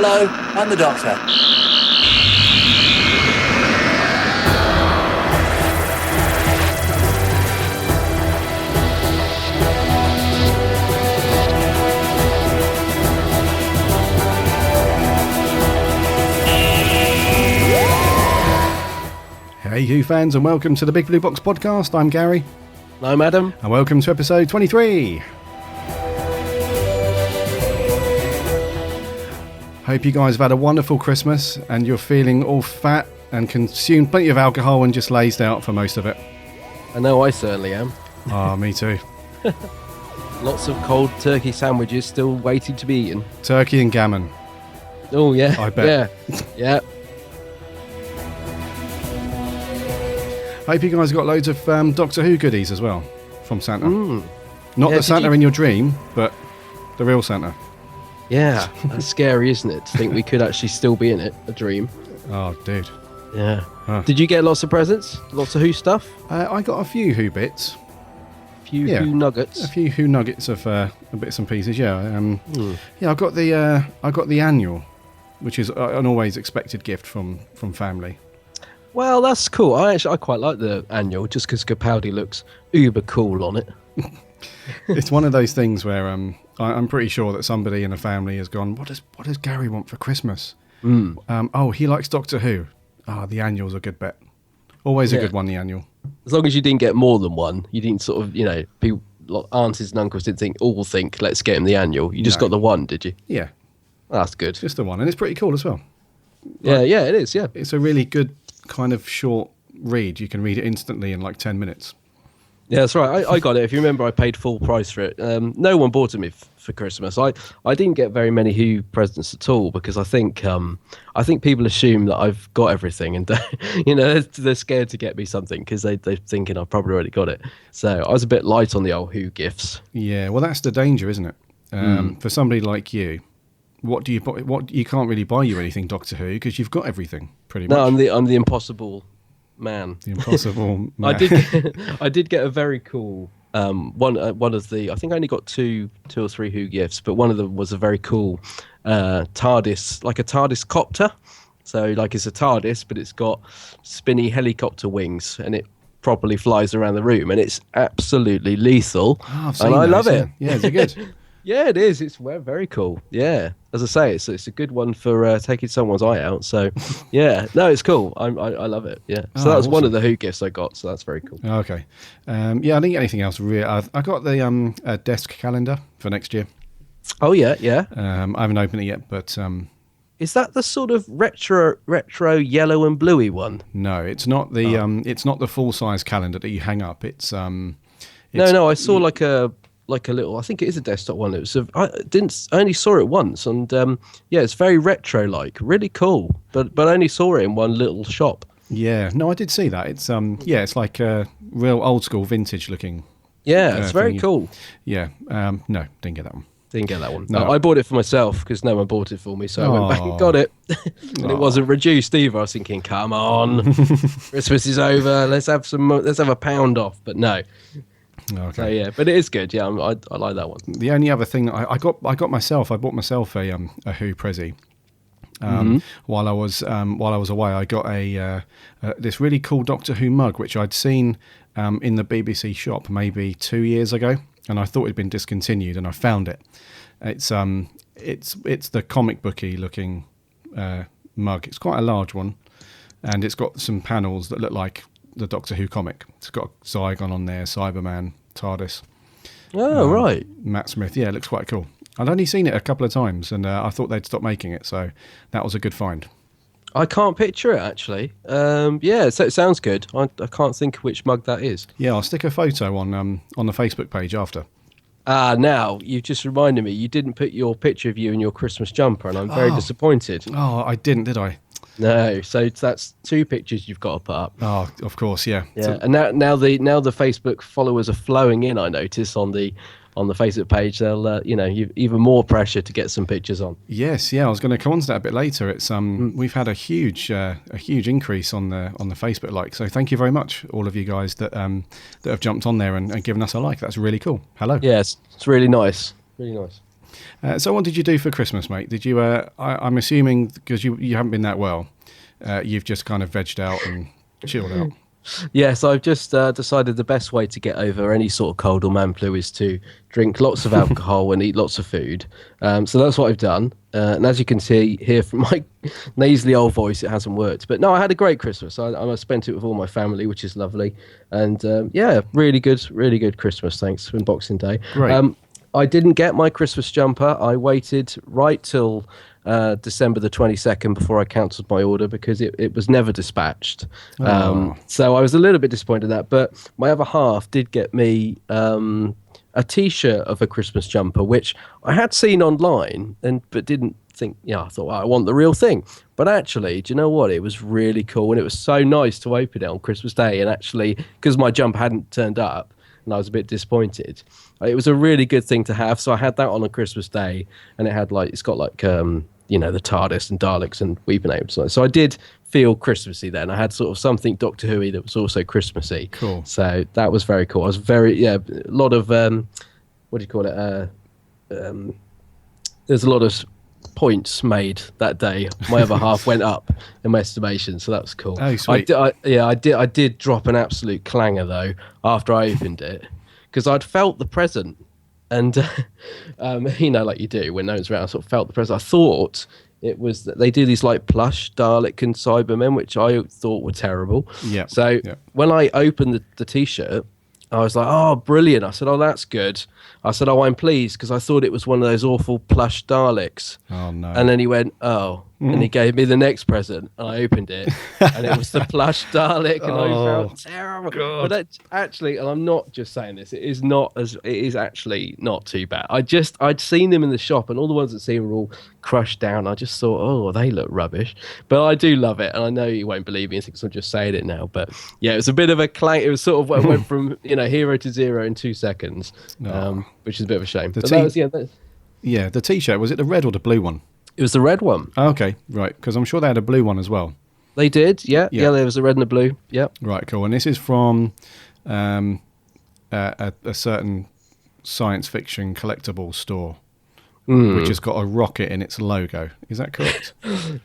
Hello, I'm the Doctor. Hey Who fans, and welcome to the Big Blue Box podcast. I'm Gary. I'm Adam. And welcome to episode 23. Hope you guys have had a wonderful Christmas and you're feeling all fat and consumed plenty of alcohol and just lazed out for most of it. I know I certainly am. Ah, me too. Lots of cold turkey sandwiches still waiting to be eaten. Turkey and gammon. Oh, yeah. I bet. Yeah. Hope you guys got loads of Doctor Who goodies as well from Santa. Not Yeah, the Santa in your dream, but the real Santa. Yeah. That's scary, isn't it? To think we could actually still be in it. A dream. Oh, dude. Yeah. Huh. Did you get lots of presents? Lots of Who stuff? I got a few Who bits. A few Yeah. Who nuggets? A few Who nuggets of bits and pieces. Yeah. Yeah. I got the annual, which is an always expected gift from family. Well, that's cool. I quite like the annual just because Capaldi looks uber cool on it. It's one of those things where I'm pretty sure that somebody in the family has gone, what does Gary want for Christmas? He likes Doctor Who. The annual's a good bet. Always a good one, the annual. As long as you didn't get more than one, you didn't sort of, people, aunties and uncles didn't think, let's get him the annual. You just got the one, did you? Yeah, That's good. just the one, and it's pretty cool as well. Yeah, it is, yeah. It's a really good kind of short read. You can read it instantly in like 10 minutes. Yeah, that's right. I got it. If you remember, I paid full price for it. No one bought it me for Christmas. I didn't get very many Who presents at all because I think people assume that I've got everything and they're scared to get me something because they're thinking I've probably already got it. So I was a bit light on the old Who gifts. Yeah, well, that's the danger, isn't it? For somebody like you, what do you buy? You can't really buy you anything Doctor Who because you've got everything pretty much. No, I'm the impossible man. The impossible man. I did get a very cool one of the, I think I only got two or three Who gifts, but one of them was a very cool TARDIS, like a TARDIS copter. So like it's a TARDIS, but it's got spinny helicopter wings and it properly flies around the room and it's absolutely lethal. I've seen and I those, love it. Yeah, is it good? Yeah, it is. It's very cool. Yeah, as I say, it's a good one for taking someone's eye out. So, yeah, no, it's cool. I love it. Yeah. So that was one of the Who gifts I got. So that's very cool. Okay. I didn't get anything else real. I got the desk calendar for next year. Oh yeah, yeah. I haven't opened it yet, but Is that the sort of retro yellow and bluey one? no, it's not the it's not the full size calendar that you hang up. It's No, I saw like a little. I think it is a desktop one. It was. I only saw it once, and it's very retro like, really cool. But I only saw it in one little shop. Yeah, no, I did see that. It's it's like a real old school vintage looking. Yeah, it's very thing. cool. Yeah, no, didn't get that one. Didn't get that one. No. I bought it for myself because no one bought it for me, so I went back and got it. And it wasn't reduced either. I was thinking, come on, Christmas is over. Let's have a pound off. But no. Okay. So yeah, but it is good. Yeah, I like that one. The only other thing that I bought myself a Who Prezi. While I was away, I got this really cool Doctor Who mug, which I'd seen in the BBC shop maybe 2 years ago, and I thought it'd been discontinued, and I found it. It's the comic booky looking mug. It's quite a large one, and it's got some panels that look like the Doctor Who comic. It's got Zygon on there, Cyberman, TARDIS. Oh, right. Matt Smith. Yeah, it looks quite cool. I'd only seen it a couple of times, and I thought they'd stop making it, so that was a good find. I can't picture it actually. So it sounds good. I can't think which mug that is. Yeah, I'll stick a photo on the Facebook page after. Now you've just reminded me. You didn't put your picture of you in your Christmas jumper, and I'm very disappointed. Oh, I didn't, did I? No, so that's two pictures you've got to put up. Oh, of course, yeah. Yeah, and now the Facebook followers are flowing in. I notice on the Facebook page, they'll you've even more pressure to get some pictures on. Yes, yeah. I was going to come on to that a bit later. It's we've had a huge increase on the Facebook like. So thank you very much, all of you guys that have jumped on there and given us a like. That's really cool. Hello. Yes, it's really nice. Really nice. So what did you do for Christmas, mate? Did you? I'm assuming because you haven't been that well, you've just kind of vegged out and chilled out. Yes, I've just decided the best way to get over any sort of cold or man flu is to drink lots of alcohol and eat lots of food. So that's what I've done. And as you can see here from my nasally old voice, it hasn't worked. But no, I had a great Christmas. I spent it with all my family, which is lovely. And yeah, really good Christmas. Thanks for Boxing Day. Great. I didn't get my Christmas jumper. I waited right till December the 22nd before I cancelled my order because it was never dispatched. So I was a little bit disappointed in that. But my other half did get me a T-shirt of a Christmas jumper, which I had seen online, but didn't think, I thought, well, I want the real thing. But actually, do you know what? It was really cool. And it was so nice to open it on Christmas Day. And actually, because my jumper hadn't turned up, and I was a bit disappointed. It was a really good thing to have. So I had that on a Christmas Day, and it's got like the TARDIS and Daleks and Weeping Apes. So I did feel Christmassy then. I had sort of something Doctor Who-y that was also Christmassy. Cool. So that was very cool. I was a lot of what do you call it? There's a lot of points made that day. My other half went up in my estimation, so that was cool. Oh, sweet. I did drop an absolute clanger though after I opened it because I'd felt the present, and like you do when no one's around. I sort of felt the present. I thought it was that they do these like plush Dalek and Cybermen, which I thought were terrible. Yeah. So when I opened the T-shirt, I was like, oh, brilliant. I said, oh, that's good. I said, oh, I'm pleased because I thought it was one of those awful plush Daleks. Oh, no. And then he went, oh. And he gave me the next present, and I opened it, and it was the plush Dalek, and I felt terrible. God. But actually, and I'm not just saying this, it is actually not too bad. I'd seen them in the shop, and all the ones that seen were all crushed down. I just thought, oh, they look rubbish. But I do love it, and I know you won't believe me because I'm just saying it now. But yeah, it was a bit of a clank. It was sort of what went from hero to zero in 2 seconds, which is a bit of a shame. The T-shirt, was it the red or the blue one? It was the red one. Oh, okay, right, because I'm sure they had a blue one as well. They did, yeah. There was a red and a blue, yeah. Right, cool. And this is from a certain science fiction collectible store, which has got a rocket in its logo. Is that correct?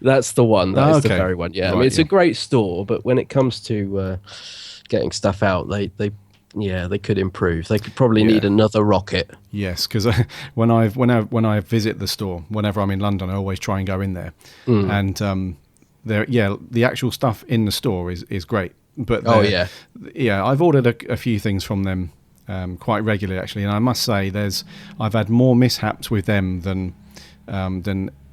That's the one. That is the very one. Yeah, right, I mean, it's a great store, but when it comes to getting stuff out, they could improve. They could probably need another rocket. Yes, because when I visit the store, whenever I'm in London, I always try and go in there, and the actual stuff in the store is great. But I've ordered a few things from them quite regularly actually, and I must say I've had more mishaps with them than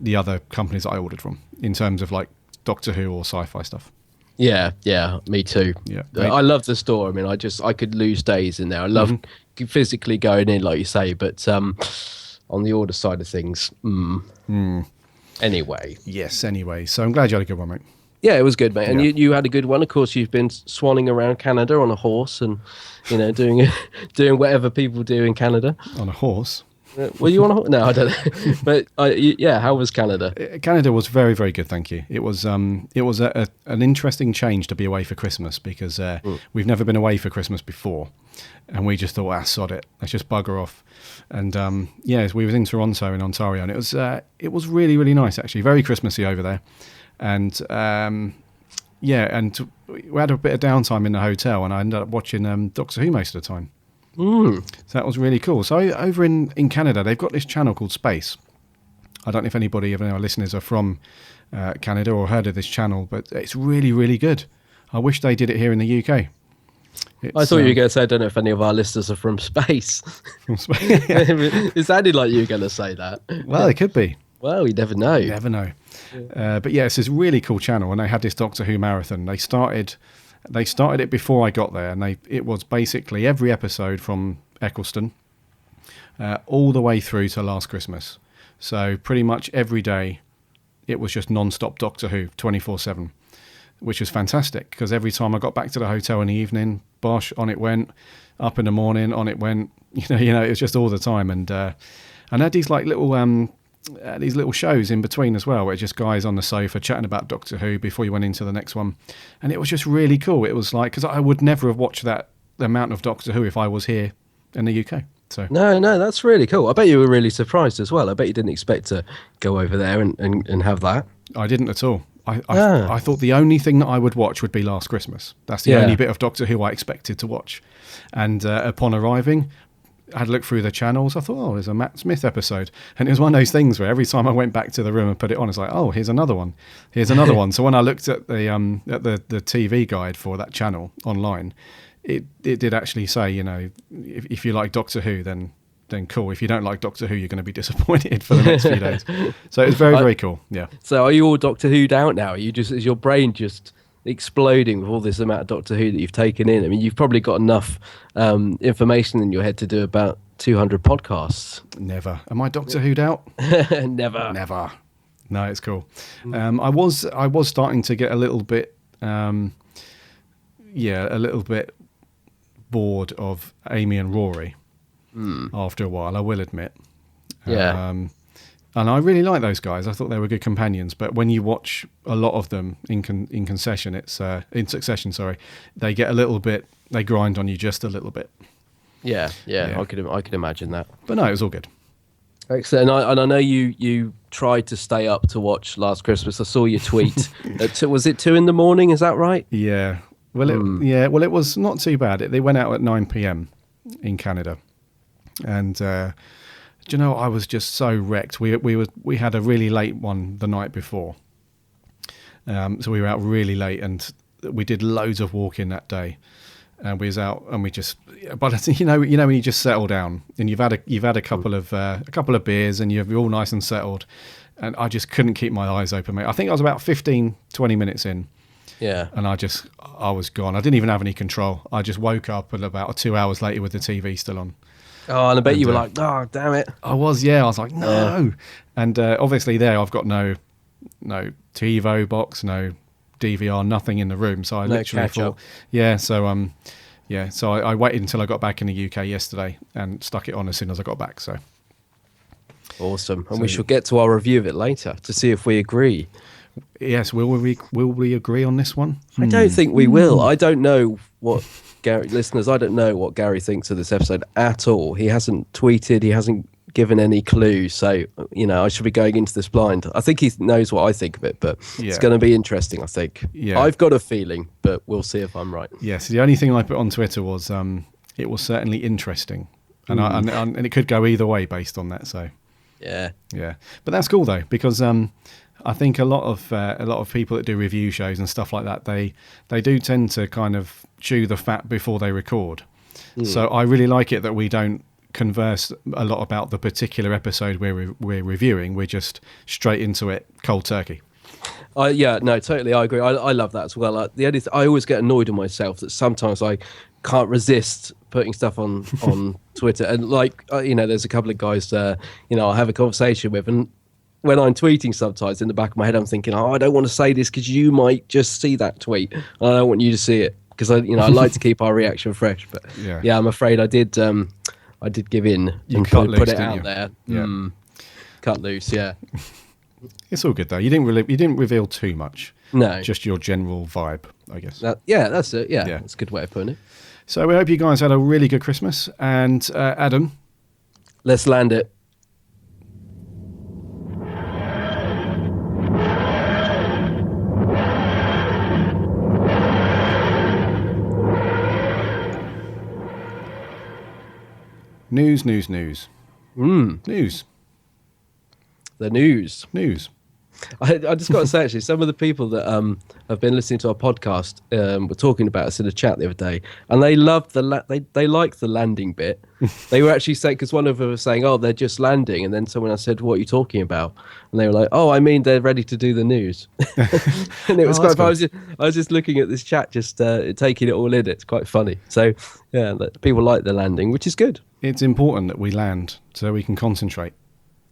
the other companies that I ordered from in terms of like Doctor Who or sci-fi stuff. Yeah, me too. Yeah, I love the store. I mean, I could lose days in there. I love physically going in, like you say, but on the order side of things, Anyway. Yes, anyway. So I'm glad you had a good one, mate. Yeah, it was good, mate. And you had a good one. Of course, you've been swanning around Canada on a horse and, doing whatever people do in Canada. On a horse? Were you on a horse? No, I don't know. But how was Canada? Canada was very, very good, thank you. It was an interesting change to be away for Christmas because we've never been away for Christmas before. And we just thought, sod it, let's just bugger off. And we were in Toronto in Ontario, and it was really, really nice, actually. Very Christmassy over there. And and we had a bit of downtime in the hotel, and I ended up watching Doctor Who most of the time. So that was really cool. So over in Canada, they've got this channel called Space. I don't know if anybody of our listeners are from Canada or heard of this channel, but it's really, really good. I wish they did it here in the UK. I thought you were going to say, I don't know if any of our listeners are from space. From space. It sounded like you were going to say that. Well, it could be. Well, you never know. You never know. Yeah. But it's this really cool channel, and they had this Doctor Who marathon. They started it before I got there, and it was basically every episode from Eccleston all the way through to Last Christmas. So pretty much every day it was just non-stop Doctor Who 24/7, which was fantastic because every time I got back to the hotel in the evening, bosh, on it went. Up in the morning, on it went. It was just all the time. And I had these like little shows in between as well, where just guys on the sofa chatting about Doctor Who before you went into the next one, and it was just really cool. It was like, because I would never have watched that amount of Doctor Who if I was here in the UK. So No, that's really cool. I bet you were really surprised as well. I bet you didn't expect to go over there and have that. I didn't at all. I thought the only thing that I would watch would be Last Christmas. That's the only bit of Doctor Who I expected to watch. And upon arriving, I had looked through the channels. I thought, oh, there's a Matt Smith episode. And it was one of those things where every time I went back to the room and put it on, it's like, oh, here's another one. Here's another one. So when I looked at the TV guide for that channel online, it did actually say, you know, if you like Doctor Who, then cool. If you don't like Doctor Who, you're going to be disappointed for the next few days. So it's very, very cool. Yeah. So are you all Doctor Who'd out now? Is your brain just exploding with all this amount of Doctor Who that you've taken in? I mean, you've probably got enough information in your head to do about 200 podcasts. Never. Am I Doctor Who'd out? Never. No, it's cool. I was starting to get a little bit, a little bit bored of Amy and Rory. After a while, I will admit. Yeah. And I really like those guys. I thought they were good companions. But when you watch a lot of them in succession, they get a little bit. They grind on you just a little bit. Yeah. I could imagine that. But no, it was all good. Excellent. And I know you tried to stay up to watch Last Christmas. I saw your tweet. Was it 2 a.m? Is that right? Yeah. Well, it was not too bad. They went out at 9 p.m. in Canada. And do you know, I was just so wrecked. We had a really late one the night before, so we were out really late, and we did loads of walking that day. And we was out, and we just, but you know when you just settle down and you've had a couple of beers and you're all nice and settled, and I just couldn't keep my eyes open, mate. I think I was about 15-20 minutes in. Yeah. And I was gone. I didn't even have any control. I just woke up and about 2 hours later with the TV still on. Oh, and I bet you were like, oh, damn it. I was, yeah. I was like, no. And obviously there I've got no TiVo box, no DVR, nothing in the room. So I literally thought, so I waited until I got back in the UK yesterday and stuck it on as soon as I got back. So awesome. And we shall get to our review of it later to see if we agree. Yes, will we agree on this one? I don't think we will. I don't know what listeners, I don't know what Gary thinks of this episode at all. He hasn't tweeted, he hasn't given any clues, so I should be going into this blind. I think he knows what I think of it, but it's going to be interesting, I think. Yeah. I've got a feeling, but we'll see if I'm right. Yes, the only thing I put on Twitter was it was certainly interesting, and and it could go either way based on that. So yeah, but that's cool though, because I think a lot of people that do review shows and stuff like that, they do tend to kind of chew the fat before they record. So I really like it that we don't converse a lot about the particular episode we're reviewing. We're just straight into it, cold turkey. Totally, I agree. I love that as well. I always get annoyed with myself that sometimes I can't resist putting stuff on Twitter, and there's a couple of guys I have a conversation with, and when I'm tweeting, sometimes in the back of my head, I'm thinking, I don't want to say this because you might just see that tweet. And I don't want you to see it because I like to keep our reaction fresh. But yeah, I'm afraid I did give in and put it out there. Yeah. Cut loose. Yeah. It's all good though. You didn't reveal too much. No. Just your general vibe, I guess. That's it. Yeah, that's a good way of putting it. So we hope you guys had a really good Christmas. And Adam, let's land it. News. News. The news. I just got to say, actually, some of the people that have been listening to our podcast were talking about us in a chat the other day, and they loved they liked the landing bit. They were actually saying, because one of them was saying, "Oh, they're just landing," and then someone else said, "What are you talking about?" And they were like, "Oh, I mean, they're ready to do the news." And it was quite fun. I was just looking at this chat, just taking it all in. It's quite funny. So yeah, people like the landing, which is good. It's important that we land so we can concentrate.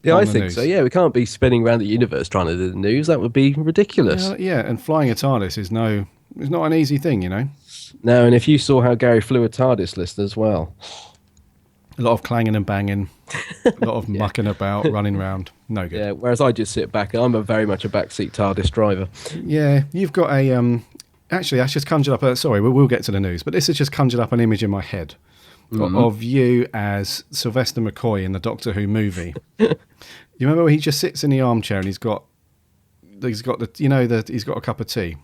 Yeah, I think so. Yeah, we can't be spinning around the universe trying to do the news. That would be ridiculous. And flying a TARDIS is not an easy thing, No, and if you saw how Gary flew a TARDIS, listeners, well, a lot of clanging and banging, a lot of mucking about, running around. No good. Yeah, whereas I just sit back. I'm very much a backseat TARDIS driver. Yeah, you've got a. Actually, I just conjured up. Sorry, we'll get to the news, but this has just conjured up an image in my head of you as Sylvester McCoy in the Doctor Who movie. You remember when he just sits in the armchair and he's got he's got a cup of tea.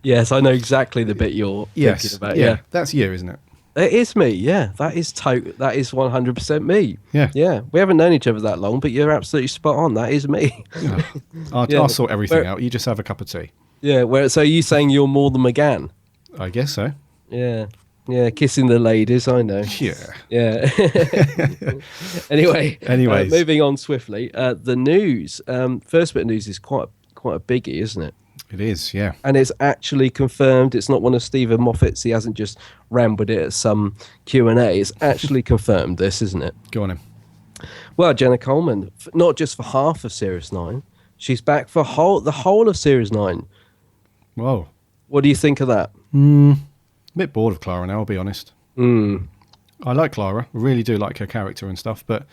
Yes, I know exactly the bit you're thinking about. Yeah, that's you, isn't it? It is me. Yeah, that is 100% me. Yeah. We haven't known each other that long, but you're absolutely spot on. That is me. I'll sort everything out. You just have a cup of tea. Yeah. So you saying you're more than McGann? I guess so. Yeah. Yeah, kissing the ladies, I know. Yeah. Anyways, moving on swiftly. The news. First bit of news is quite a biggie, isn't it? It is, yeah. And it's actually confirmed. It's not one of Stephen Moffat's. He hasn't just rambled it at some Q&A. It's actually confirmed, this, isn't it? Go on, then. Well, Jenna Coleman, not just for half of Series 9, she's back for the whole of Series 9. Whoa. What do you think of that? A bit bored of Clara now, I'll be honest. I like Clara. I really do like her character and stuff, but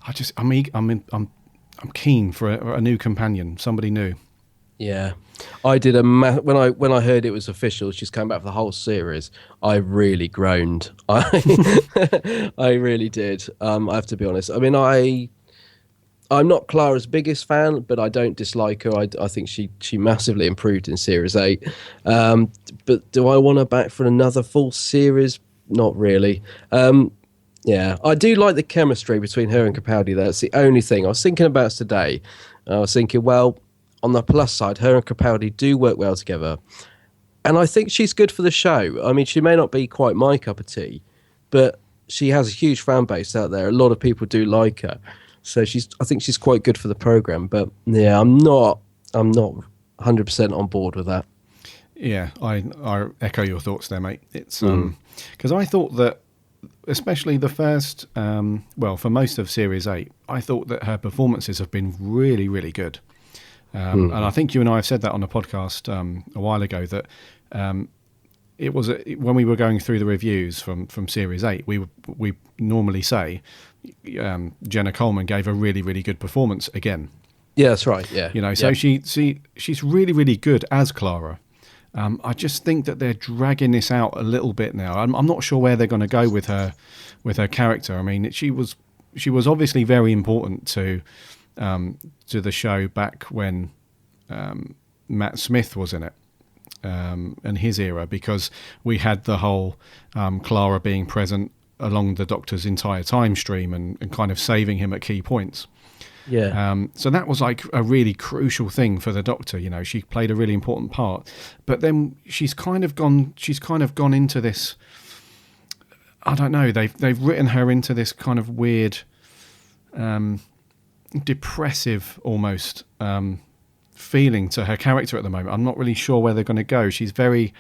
I'm keen for a new companion, somebody new. Yeah, I did when I heard it was official. She's coming back for the whole series. I really groaned. I really did. I have to be honest. I mean, I'm not Clara's biggest fan, but I don't dislike her. I think she massively improved in Series 8. But do I want her back for another full series? Not really. Yeah, I do like the chemistry between her and Capaldi. That's the only thing I was thinking about today. I was thinking, well, on the plus side, her and Capaldi do work well together. And I think she's good for the show. I mean, she may not be quite my cup of tea, but she has a huge fan base out there. A lot of people do like her. So I think she's quite good for the program. But yeah, I'm not 100% on board with that. Yeah, I echo your thoughts there, mate. It's because I thought that, especially the first, for most of Series 8, I thought that her performances have been really, really good. And I think you and I have said that on a podcast a while ago, that it was when we were going through the reviews from Series 8, we normally say Jenna Coleman gave a really, really good performance again. Yeah, that's right. Yeah, so she's really, really good as Clara. I just think that they're dragging this out a little bit now. I'm not sure where they're going to go with her character. I mean, she was obviously very important to the show back when Matt Smith was in it, and his era, because we had the whole Clara being present along the Doctor's entire time stream and kind of saving him at key points. Yeah. So that was like a really crucial thing for the Doctor. You know, she played a really important part. But then she's kind of gone into this. I don't know. They've written her into this kind of weird, depressive almost feeling to her character at the moment. I'm not really sure where they're going to go. She's very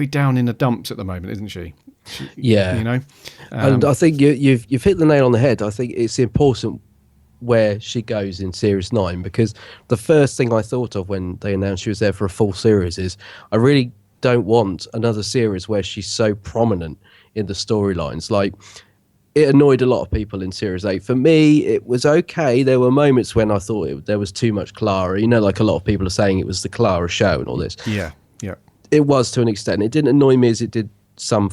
down in the dumps at the moment, isn't she? Yeah. You know. And I think you've hit the nail on the head. I think it's important where she goes in Series 9, because the first thing I thought of when they announced she was there for a full series is I really don't want another series where she's so prominent in the storylines. Like, it annoyed a lot of people in Series 8. For me, it was okay. There were moments when I thought there was too much Clara. You know, like a lot of people are saying it was the Clara show and all this. Yeah. It was to an extent. It didn't annoy me as it did some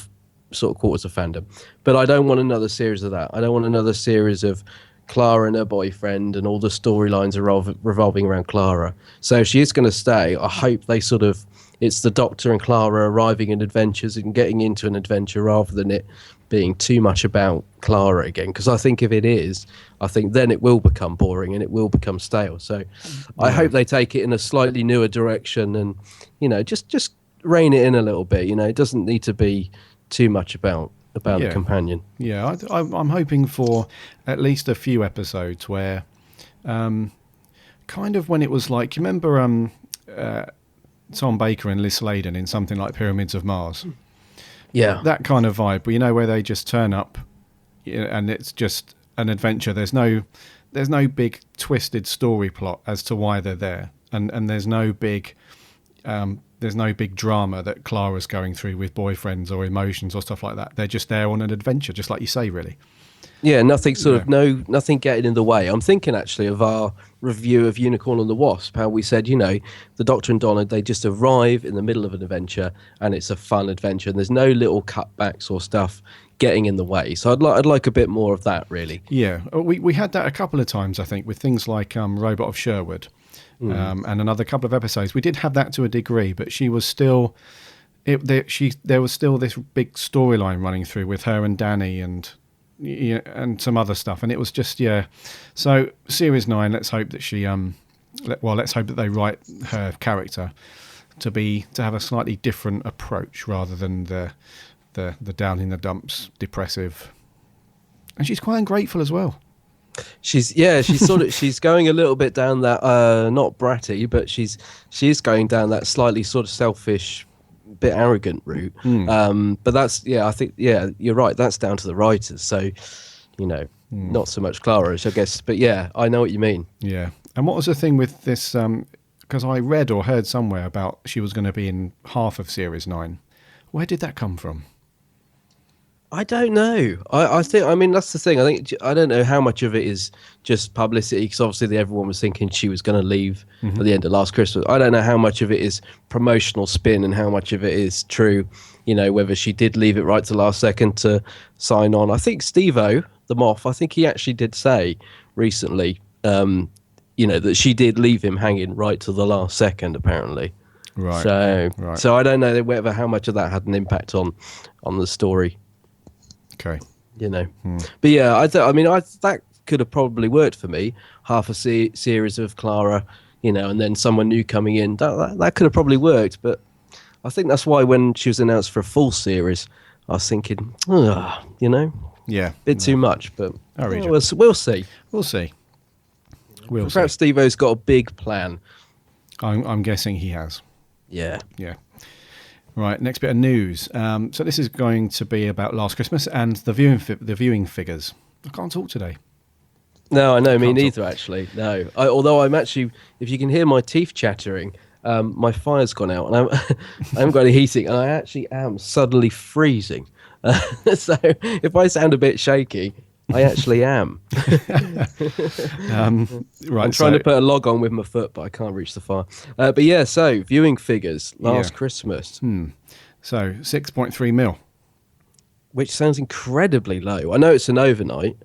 sort of quarters of fandom. But I don't want another series of that. I don't want another series of Clara and her boyfriend and all the storylines are revolving around Clara. So if she is going to stay, I hope it's the Doctor and Clara arriving in adventures and getting into an adventure rather than it being too much about Clara again. Because I think if it is, I think then it will become boring and it will become stale. So I hope they take it in a slightly newer direction and, you know, just rein it in a little bit. You know, it doesn't need to be too much about the companion. Yeah, I'm hoping for at least a few episodes where kind of when it was like, you remember Tom Baker and Liz Sladen in something like Pyramids of Mars? Yeah. That kind of vibe, you know, where they just turn up and it's just an adventure. There's no big twisted story plot as to why they're there. And there's no big drama that Clara's going through with boyfriends or emotions or stuff like that. They're just there on an adventure, just like you say, really. Yeah, nothing nothing getting in the way. I'm thinking actually of our review of Unicorn and the Wasp, how we said, you know, the Doctor and Donna, they just arrive in the middle of an adventure and it's a fun adventure and there's no little cutbacks or stuff getting in the way. So I'd like a bit more of that, really. Yeah, we had that a couple of times, I think, with things like Robot of Sherwood, and another couple of episodes. We did have that to a degree, but she was still, there was still this big storyline running through with her and Danny and some other stuff, and it was just So series 9, let's hope that she let's hope that they write her character to have a slightly different approach rather than the down in the dumps, depressive, and she's quite ungrateful as well. She's she's going a little bit down that not bratty, but she's going down that slightly sort of selfish, bit arrogant route. But that's I think you're right. That's down to the writers. So not so much Clara, I guess. But I know what you mean. Yeah. And what was the thing with this? Because I read or heard somewhere about she was going to be in half of series 9. Where did that come from? I don't know. I think, that's the thing. I don't know how much of it is just publicity, because obviously everyone was thinking she was going to leave at the end of Last Christmas. I don't know how much of it is promotional spin and how much of it is true, whether she did leave it right to the last second to sign on. I think Steve-O, the Moff, I think he actually did say recently, that she did leave him hanging right to the last second, apparently. Right. So I don't know whether how much of that had an impact on the story. Okay. But that could have probably worked for me. Half a series of Clara, and then someone new coming in. That could have probably worked. But I think that's why when she was announced for a full series, I was thinking, bit too much. But we'll see. We'll see. Perhaps Steve-O's got a big plan. I'm guessing he has. Yeah. Right, next bit of news. So this is going to be about Last Christmas and the viewing figures. I can't talk today. No, I know, me neither, actually. No, although I'm actually, if you can hear my teeth chattering, my fire's gone out and I haven't got any heating, and I actually am suddenly freezing. So if I sound a bit shaky, I actually am. Right, I'm trying to put a log on with my foot, but I can't reach the fire. So viewing figures, Last Christmas. So 6.3 mil. Which sounds incredibly low. I know it's an overnight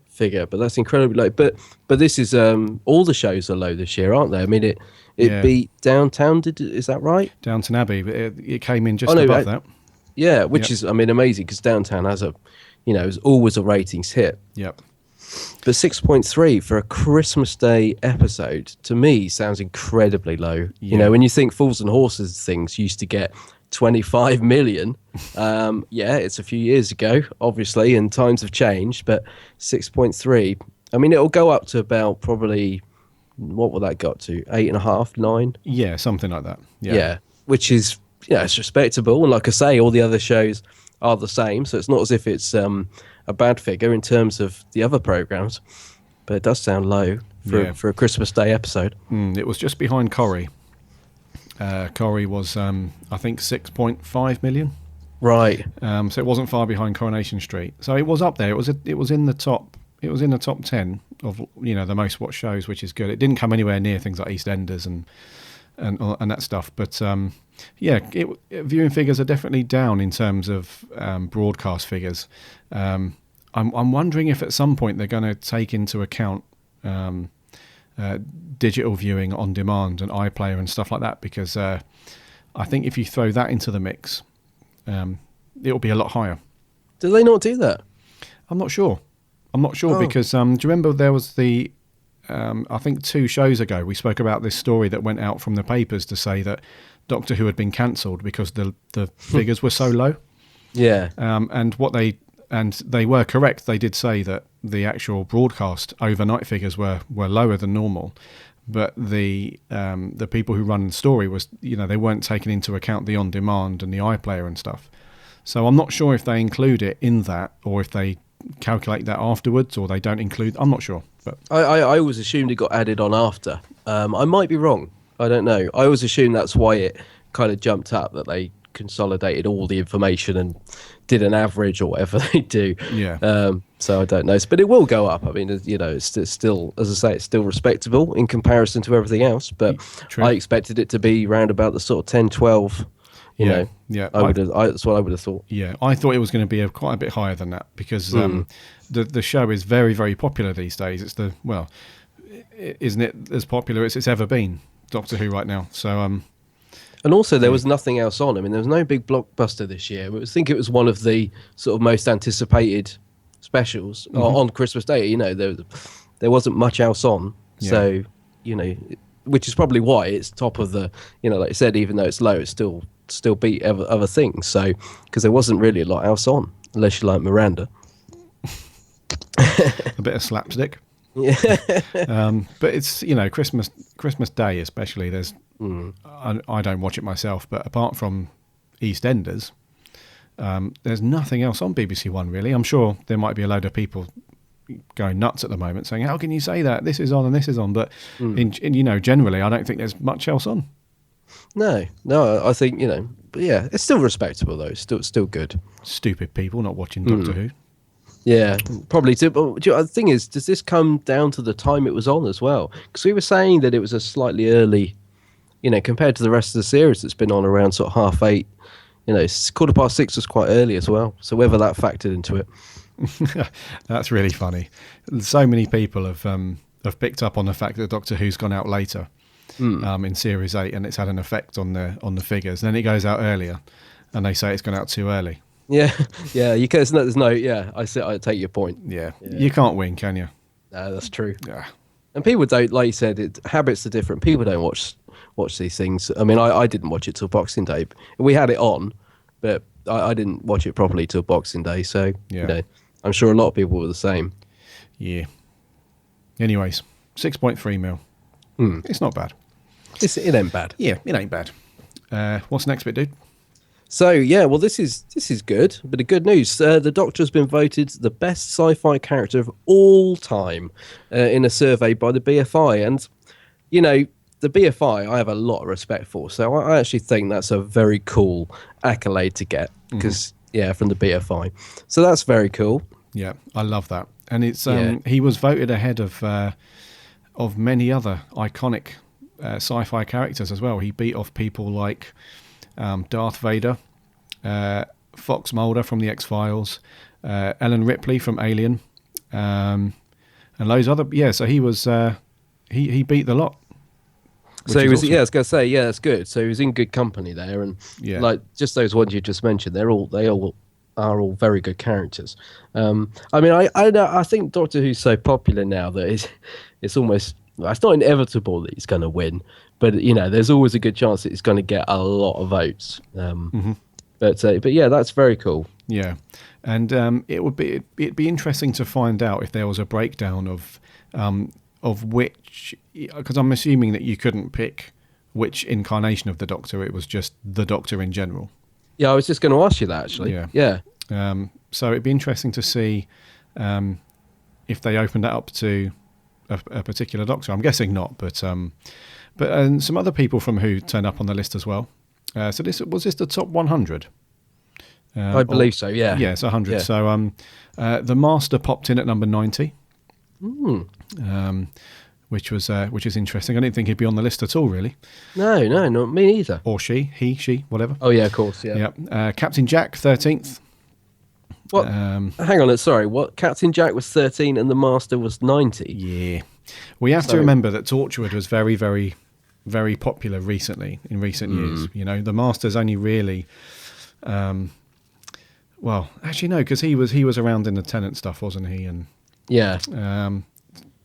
figure, but that's incredibly low. But this is all the shows are low this year, aren't they? I mean, it beat Downtown. Is that right? Downton Abbey, but it came in just above that. Yeah, which is amazing, because Downtown has is always a ratings hit. Yep. But 6.3 for a Christmas Day episode, to me, sounds incredibly low. Yeah. When you think Fools and Horses things used to get 25 million, it's a few years ago, obviously, and times have changed, but 6.3, it'll go up to about probably, what will that go up to? 8.5, 9? Yeah, something like that. Yeah, which is, it's respectable. And like I say, all the other shows are the same, so it's not as if it's a bad figure in terms of the other programs, but it does sound low for a Christmas Day episode. It was just behind Corrie. Corrie was I think 6.5 million, right? So it wasn't far behind Coronation Street, so it was up there. It was in the top 10 of the most watched shows, which is good. It didn't come anywhere near things like EastEnders and that stuff, but viewing figures are definitely down in terms of broadcast figures. I'm wondering if at some point they're going to take into account digital viewing on demand and iPlayer and stuff like that, because I think if you throw that into the mix, it'll be a lot higher. Do they not do that? I'm not sure because do you remember there was the I think 2 shows ago we spoke about this story that went out from the papers to say that Doctor Who had been cancelled because the figures were so low. Yeah. And they were correct. They did say that the actual broadcast overnight figures were lower than normal, but the people who run the story was, they weren't taking into account the on demand and the iPlayer and stuff. So I'm not sure if they include it in that, or if they calculate that afterwards, or they don't include. I'm not sure. But I always assumed it got added on after. I might be wrong. I don't know. I always assumed that's why it kind of jumped up, that they consolidated all the information and did an average or whatever they do. Yeah. So I don't know, but it will go up. I mean, it's still, as I say, it's still respectable in comparison to everything else. But True. I expected it to be round about the sort of 10, 12 You Yeah, know, yeah. that's what I would have thought. Yeah, I thought it was going to be quite a bit higher than that because the show is very, very popular these days. It's isn't it as popular as it's ever been, Doctor Who right now? So And also, there was nothing else on. I mean, there was no big blockbuster this year. I think it was one of the sort of most anticipated specials on Christmas Day. You know, there wasn't much else on. Yeah. So, you know, which is probably why it's top of the, you know, like I said, even though it's low, it's still beat other things. So, because there wasn't really a lot else on, unless you like Miranda. a bit of slapstick. Yeah. But it's, you know, Christmas Day especially. There's I don't watch it myself, but apart from EastEnders, there's nothing else on BBC One really. I'm sure there might be a load of people going nuts at the moment saying, how can you say that, this is on and this is on, but in you know, generally I don't think there's much else on. No, I think, you know, but yeah, it's still respectable though. It's still good. Stupid people not watching Doctor Who. Yeah, probably too. But the thing is, does this come down to the time it was on as well? Because we were saying that it was a slightly early, you know, compared to the rest of the series that's been on around sort of 8:30. You know, 6:15 was quite early as well. So whether that factored into it. That's really funny. So many people have picked up on the fact that Doctor Who's gone out later in Series 8, and it's had an effect on the figures. Then it goes out earlier, and they say it's gone out too early. Yeah, yeah. You can. There's no. Yeah, I take your point. Yeah, you can't win, can you? No, that's true. Yeah. And people don't, like you said, habits are different. People don't watch these things. I mean, I didn't watch it till Boxing Day. We had it on, but I didn't watch it properly till Boxing Day. So you know, I'm sure a lot of people were the same. Yeah. Anyways, 6.3 mil. It's not bad. It ain't bad. Yeah, it ain't bad. What's the next bit, dude? So yeah, well, this is good. A bit of good news. The Doctor has been voted the best sci-fi character of all time in a survey by the BFI, and you know, the BFI I have a lot of respect for. So I actually think that's a very cool accolade to get because from the BFI. So that's very cool. Yeah, I love that, and it's he was voted ahead of many other iconic sci-fi characters as well. He beat off people like Darth Vader, Fox Mulder from the X-Files, Ellen Ripley from Alien, and loads other. Yeah, so he was he beat the lot. So he was, awesome. I was going to say, that's good. So he was in good company there, and like just those ones you just mentioned, they all are all very good characters. I mean, I think Doctor Who's so popular now that it's almost, it's not inevitable that he's going to win, but you know, there's always a good chance that he's going to get a lot of votes. But yeah, that's very cool. Yeah, and it'd be interesting to find out if there was a breakdown of which, because I'm assuming that you couldn't pick which incarnation of the Doctor. It was just the Doctor in general. Yeah, I was just going to ask you that actually. Yeah. So it'd be interesting to see if they opened that up to a particular Doctor. I'm guessing not, but some other people from Who turned up on the list as well. So this the top 100. I believe so. Yeah. Yeah, it's 100. Yeah. So the Master popped in at number 90. Which is interesting. I didn't think he'd be on the list at all, really. No, not me either. Or he, she, whatever. Oh yeah, of course, yeah. Yeah. Captain Jack, 13th. What? Hang on, sorry. What? Captain Jack was 13 and the Master was 90. Yeah. We have to remember that Torchwood was very, very, very popular in recent years. You know, the Master's only really, well, actually no, because he was around in the Tennant stuff, wasn't he? And yeah.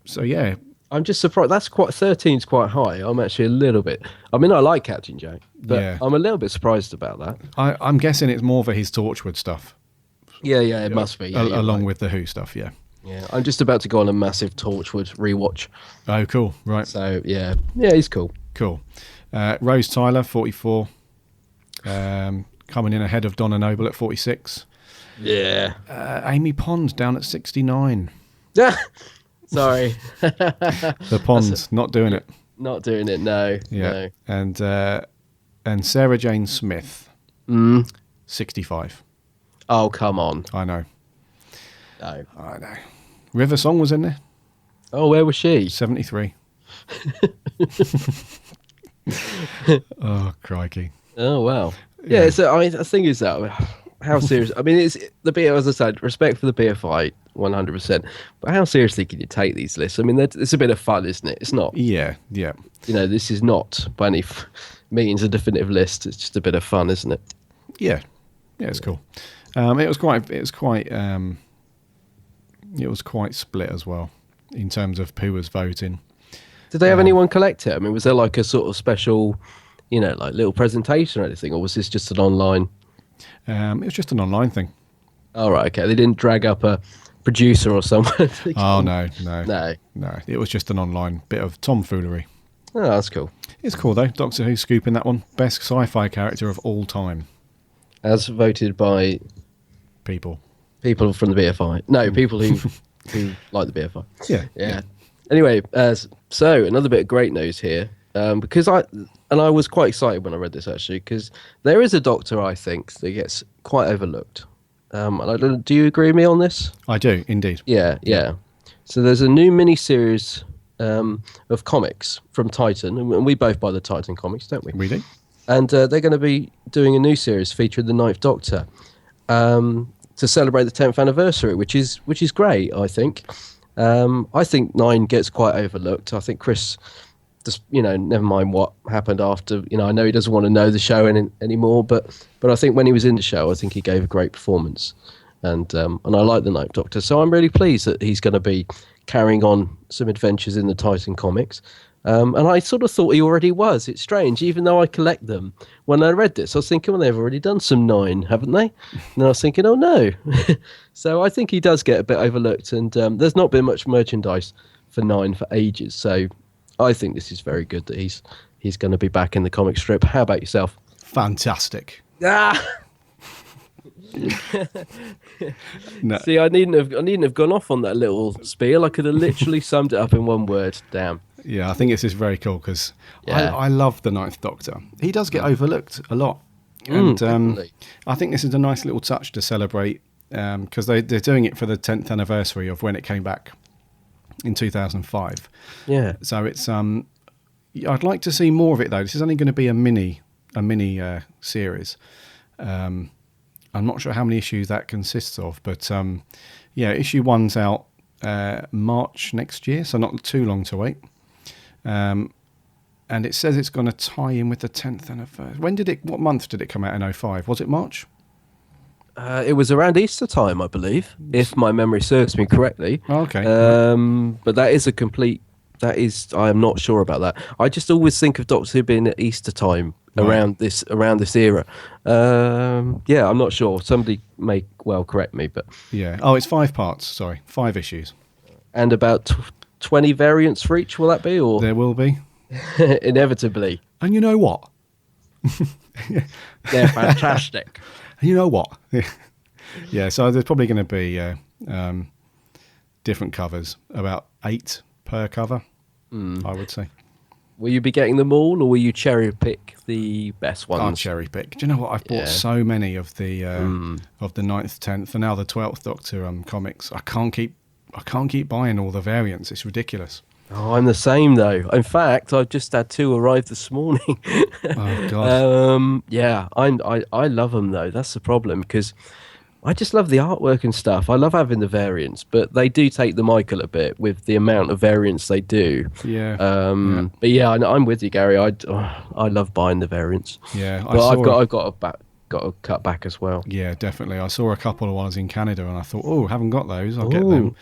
So yeah. I'm just surprised. That's quite 13's quite high. I'm actually a little bit. I mean, I like Captain Jack, but I'm a little bit surprised about that. I'm guessing it's more for his Torchwood stuff. Yeah, it must be. Yeah, along with the Who stuff, yeah. Yeah, I'm just about to go on a massive Torchwood rewatch. Oh, cool. Right. So yeah, he's cool. Cool. Rose Tyler, 44, coming in ahead of Donna Noble at 46. Yeah. Amy Pond down at 69. Sorry. The Ponds, not doing it. Not doing it, no. Yeah. No. And Sarah Jane Smith, 65. Oh, come on. I know. No. I know. River Song was in there. Oh, where was she? 73. Oh, crikey. Oh, wow. Yeah, so I mean, the thing is that how serious? I mean, it's the BFI, as I said, respect for the BFI, 100%. But how seriously can you take these lists? I mean, it's a bit of fun, isn't it? It's not. Yeah. This is not by any means a definitive list. It's just a bit of fun, isn't it? Yeah, it's cool. It was quite split as well in terms of who was voting. Did they have anyone collect it? I mean, was there like a sort of special, like little presentation or anything, or was this just an online? It was just an online thing. Oh, right, okay. They didn't drag up a producer or someone. Oh, no. No. It was just an online bit of tomfoolery. Oh, that's cool. It's cool, though. Doctor Who scooping that one. Best sci-fi character of all time. As voted by... People from the BFI. No, people who like the BFI. Yeah. Anyway, so another bit of great news here. Because I was quite excited when I read this, actually, because there is a Doctor, I think, that gets quite overlooked. And do you agree with me on this? I do, indeed. Yeah. So there's a new mini-series of comics from Titan, and we both buy the Titan comics, don't we? We do. And they're going to be doing a new series featuring the Ninth Doctor to celebrate the 10th anniversary, which is great, I think. I think 9 gets quite overlooked. I think Chris... just never mind what happened after. I know he doesn't want to know the show anymore, but I think when he was in the show, I think he gave a great performance, and I like the Ninth Doctor. So I'm really pleased that he's going to be carrying on some adventures in the Titan comics. And I sort of thought he already was. It's strange, even though I collect them. When I read this, I was thinking, well, they've already done some 9, haven't they? And then I was thinking, oh no. So I think he does get a bit overlooked, and there's not been much merchandise for 9 for ages. So I think this is very good that he's going to be back in the comic strip. How about yourself? Fantastic. Ah! No. See, I needn't have gone off on that little spiel. I could have literally summed it up in one word. Damn. Yeah, I think this is very cool because I love the Ninth Doctor. He does get overlooked a lot, and I think this is a nice little touch to celebrate because they're doing it for the 10th anniversary of when it came back in 2005. Yeah. So it's I'd like to see more of it though. This is only going to be a mini series. I'm not sure how many issues that consists of, but issue 1's out March next year, so not too long to wait. And it says it's going to tie in with the 10th anniversary. What month did it come out in 2005? Was it March? It was around Easter time, I believe, if my memory serves me correctly. Oh, okay. But that is I am not sure about that. I just always think of Doctor Who being at Easter time around this era. I'm not sure. Somebody may well correct me, but yeah. Oh, it's 5 parts. Sorry, 5 issues. And about 20 variants for each. Will that be? Or there will be. Inevitably. And you know what? They're fantastic. And you know what? Yeah. So there's probably going to be different covers, about 8 per cover. I would say. Will you be getting them all, or will you cherry pick the best ones? I'll cherry pick. Do you know what? I've bought so many of the 9th, 10th, and now the 12th Doctor comics. I can't keep buying all the variants. It's ridiculous. Oh, I'm the same though. In fact, I've just had 2 arrive this morning. Oh God. I love them though. That's the problem because I just love the artwork and stuff. I love having the variants, but they do take the mic a little bit with the amount of variants they do. Yeah. But I'm with you, Gary. I love buying the variants. Yeah. But I've got to cut back as well. Yeah, definitely. I saw a couple while I was in Canada, and I thought, haven't got those. I'll get them.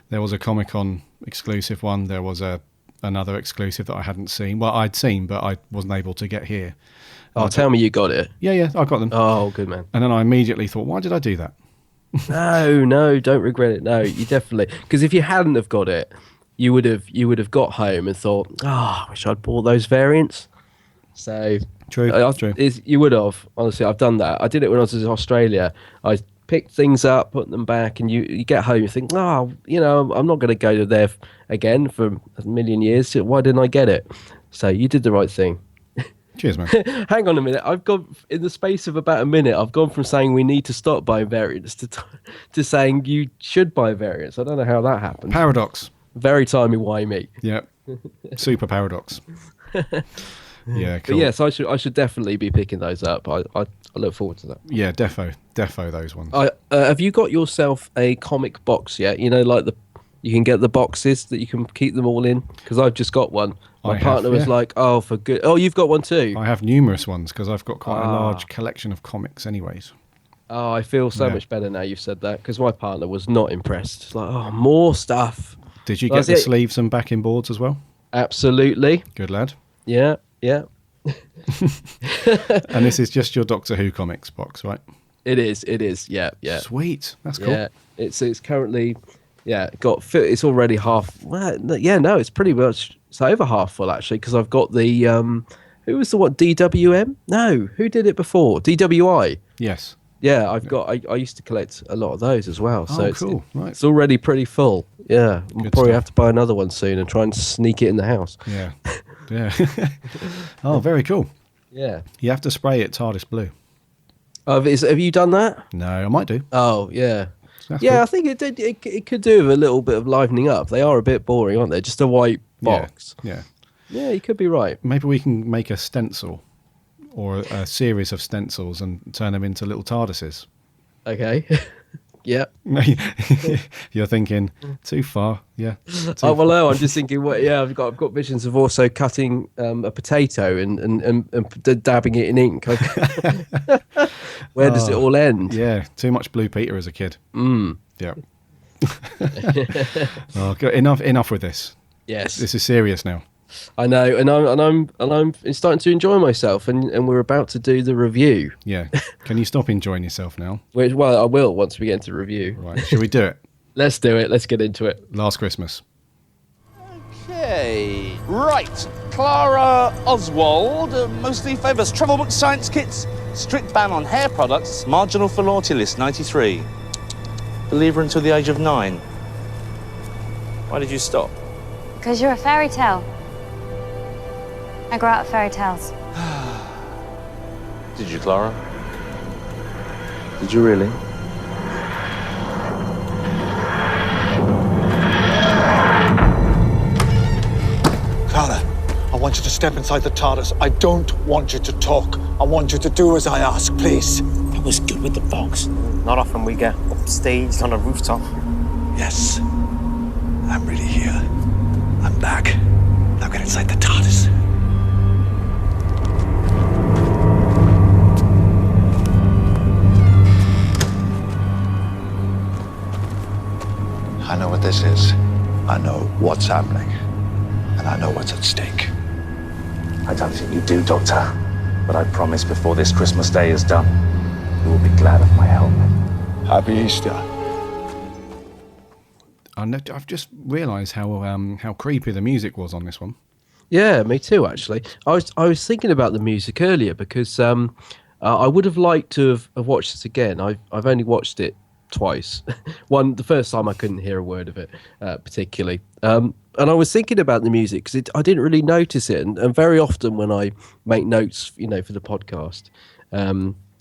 There was a Comic-Con exclusive one. There was another exclusive that I hadn't seen. Well, I'd seen, but I wasn't able to get here. Tell me you got it. Yeah, I got them. Oh, good man. And then I immediately thought, why did I do that? No, don't regret it. No, you definitely, because if you hadn't have got it, you would have got home and thought, I wish I'd bought those variants. So True. You would have. Honestly, I've done that. I did it when I was in Australia. I picked things up, put them back, and you get home, you think, I'm not going to go there again for a million years. Why didn't I get it? So you did the right thing. Cheers, man. Hang on a minute. I've gone in the space of about a minute. I've gone from saying we need to stop buying variants to saying you should buy variants. I don't know how that happened. Paradox. Very timey-wimey. Yep. Super paradox. Yeah, But cool. yes, I should definitely be picking those up. I look forward to that. Yeah, defo those ones. Have you got yourself a comic box yet? You know, like you can get the boxes that you can keep them all in. Because I've just got one. My partner was like, "Oh, for good. Oh, you've got one too." I have numerous ones because I've got quite a large collection of comics, anyways. Oh, I feel so much better now you've said that, because my partner was not impressed. It's like, oh, more stuff. Did you get the sleeves and backing boards as well? Absolutely. Good lad. Yeah. And this is just your Doctor Who comics box, right? It is. Yeah. Sweet. That's cool. Yeah. It's currently, it's already half. Well, yeah, no, it's pretty much, it's over half full actually, because I've got the, who was the what, DWM? No, who did it before? DWI. Yes. Yeah, I used to collect a lot of those as well. So cool. Right. It's already pretty full. Yeah, I'll Good probably stuff. have to buy another one soon and try and sneak it in the house. Yeah. Yeah. Oh, very cool. Yeah. You have to spray it TARDIS blue. Have you done that? No, I might do. Oh, yeah. That's Yeah, cool. I think it could do with a little bit of livening up. They are a bit boring, aren't they? Just a white box. Yeah. Yeah, you could be right. Maybe we can make a stencil or a series of stencils and turn them into little TARDISes. Okay. Yeah. You're thinking too far. Yeah. Oh well, no. I'm just thinking. I've got visions of also cutting a potato and dabbing it in ink. Where does it all end? Yeah. Too much Blue Peter as a kid. Yeah. Good. Enough with this. Yes. This is serious now. I know, and I'm starting to enjoy myself, and we're about to do the review. Yeah. Can you stop enjoying yourself now? Well, I will once we get into the review. Right. Shall we do it? Let's do it. Let's get into it. Last Christmas. Okay, right. Clara Oswald mostly favours travel book science kits, strict ban on hair products, marginal for loyalty list 93. Believer until the age of 9. Why did you stop? Because you're a fairy tale. I grew out of fairy tales. Did you, Clara? Did you really? Clara, I want you to step inside the TARDIS. I don't want you to talk. I want you to do as I ask, please. I was good with the box. Not often we get upstaged on a rooftop. Yes. I'm really here. I'm back. Now get inside the TARDIS. I know what this is. I know what's happening. And I know what's at stake. I don't think you do, Doctor. But I promise before this Christmas Day is done, you will be glad of my help. Happy Easter. I've just realised how creepy the music was on this one. Yeah, me too. Actually, I was thinking about the music earlier because I would have liked to have watched this again. I've only watched it twice. The first time I couldn't hear a word of it particularly, and I was thinking about the music because I didn't really notice it, and very often when I make notes, for the podcast,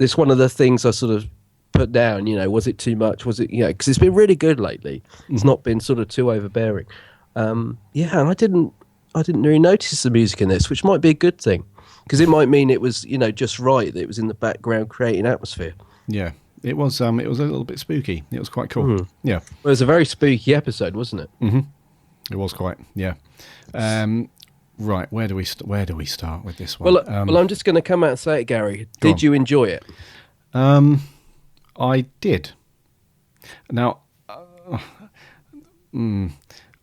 it's one of the things I sort of put down. Was it too much? Was it because it's been really good lately. It's not been sort of too overbearing. And I didn't really notice the music in this, which might be a good thing because it might mean it was just right that it was in the background creating atmosphere. Yeah. It was a little bit spooky. It was quite cool. Yeah. Well, it was a very spooky episode, wasn't it? It was quite. Yeah. Right. Where do we start with this one? Well, I'm just going to come out and say it, Gary. Did you enjoy it? I did. Now,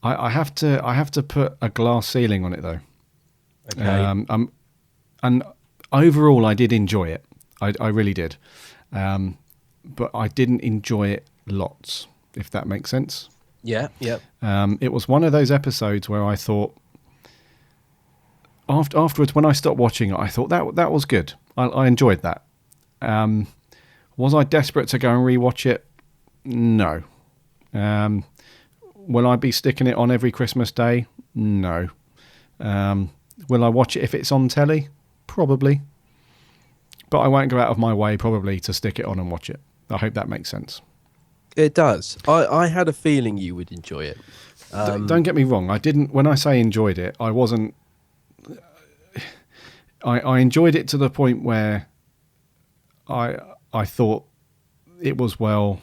I have to put a glass ceiling on it though. Okay. And overall, I did enjoy it. I really did. But I didn't enjoy it lots, if that makes sense. Yeah. It was one of those episodes where I thought, afterwards, when I stopped watching it, I thought that was good. I enjoyed that. Was I desperate to go and rewatch it? No. Will I be sticking it on every Christmas day? No. Will I watch it if it's on telly? Probably. But I won't go out of my way probably to stick it on and watch it. I hope that makes sense. It does. I had a feeling you would enjoy it. Don't get me wrong. I didn't. When I say enjoyed it, I wasn't. I enjoyed it to the point where I thought it was well,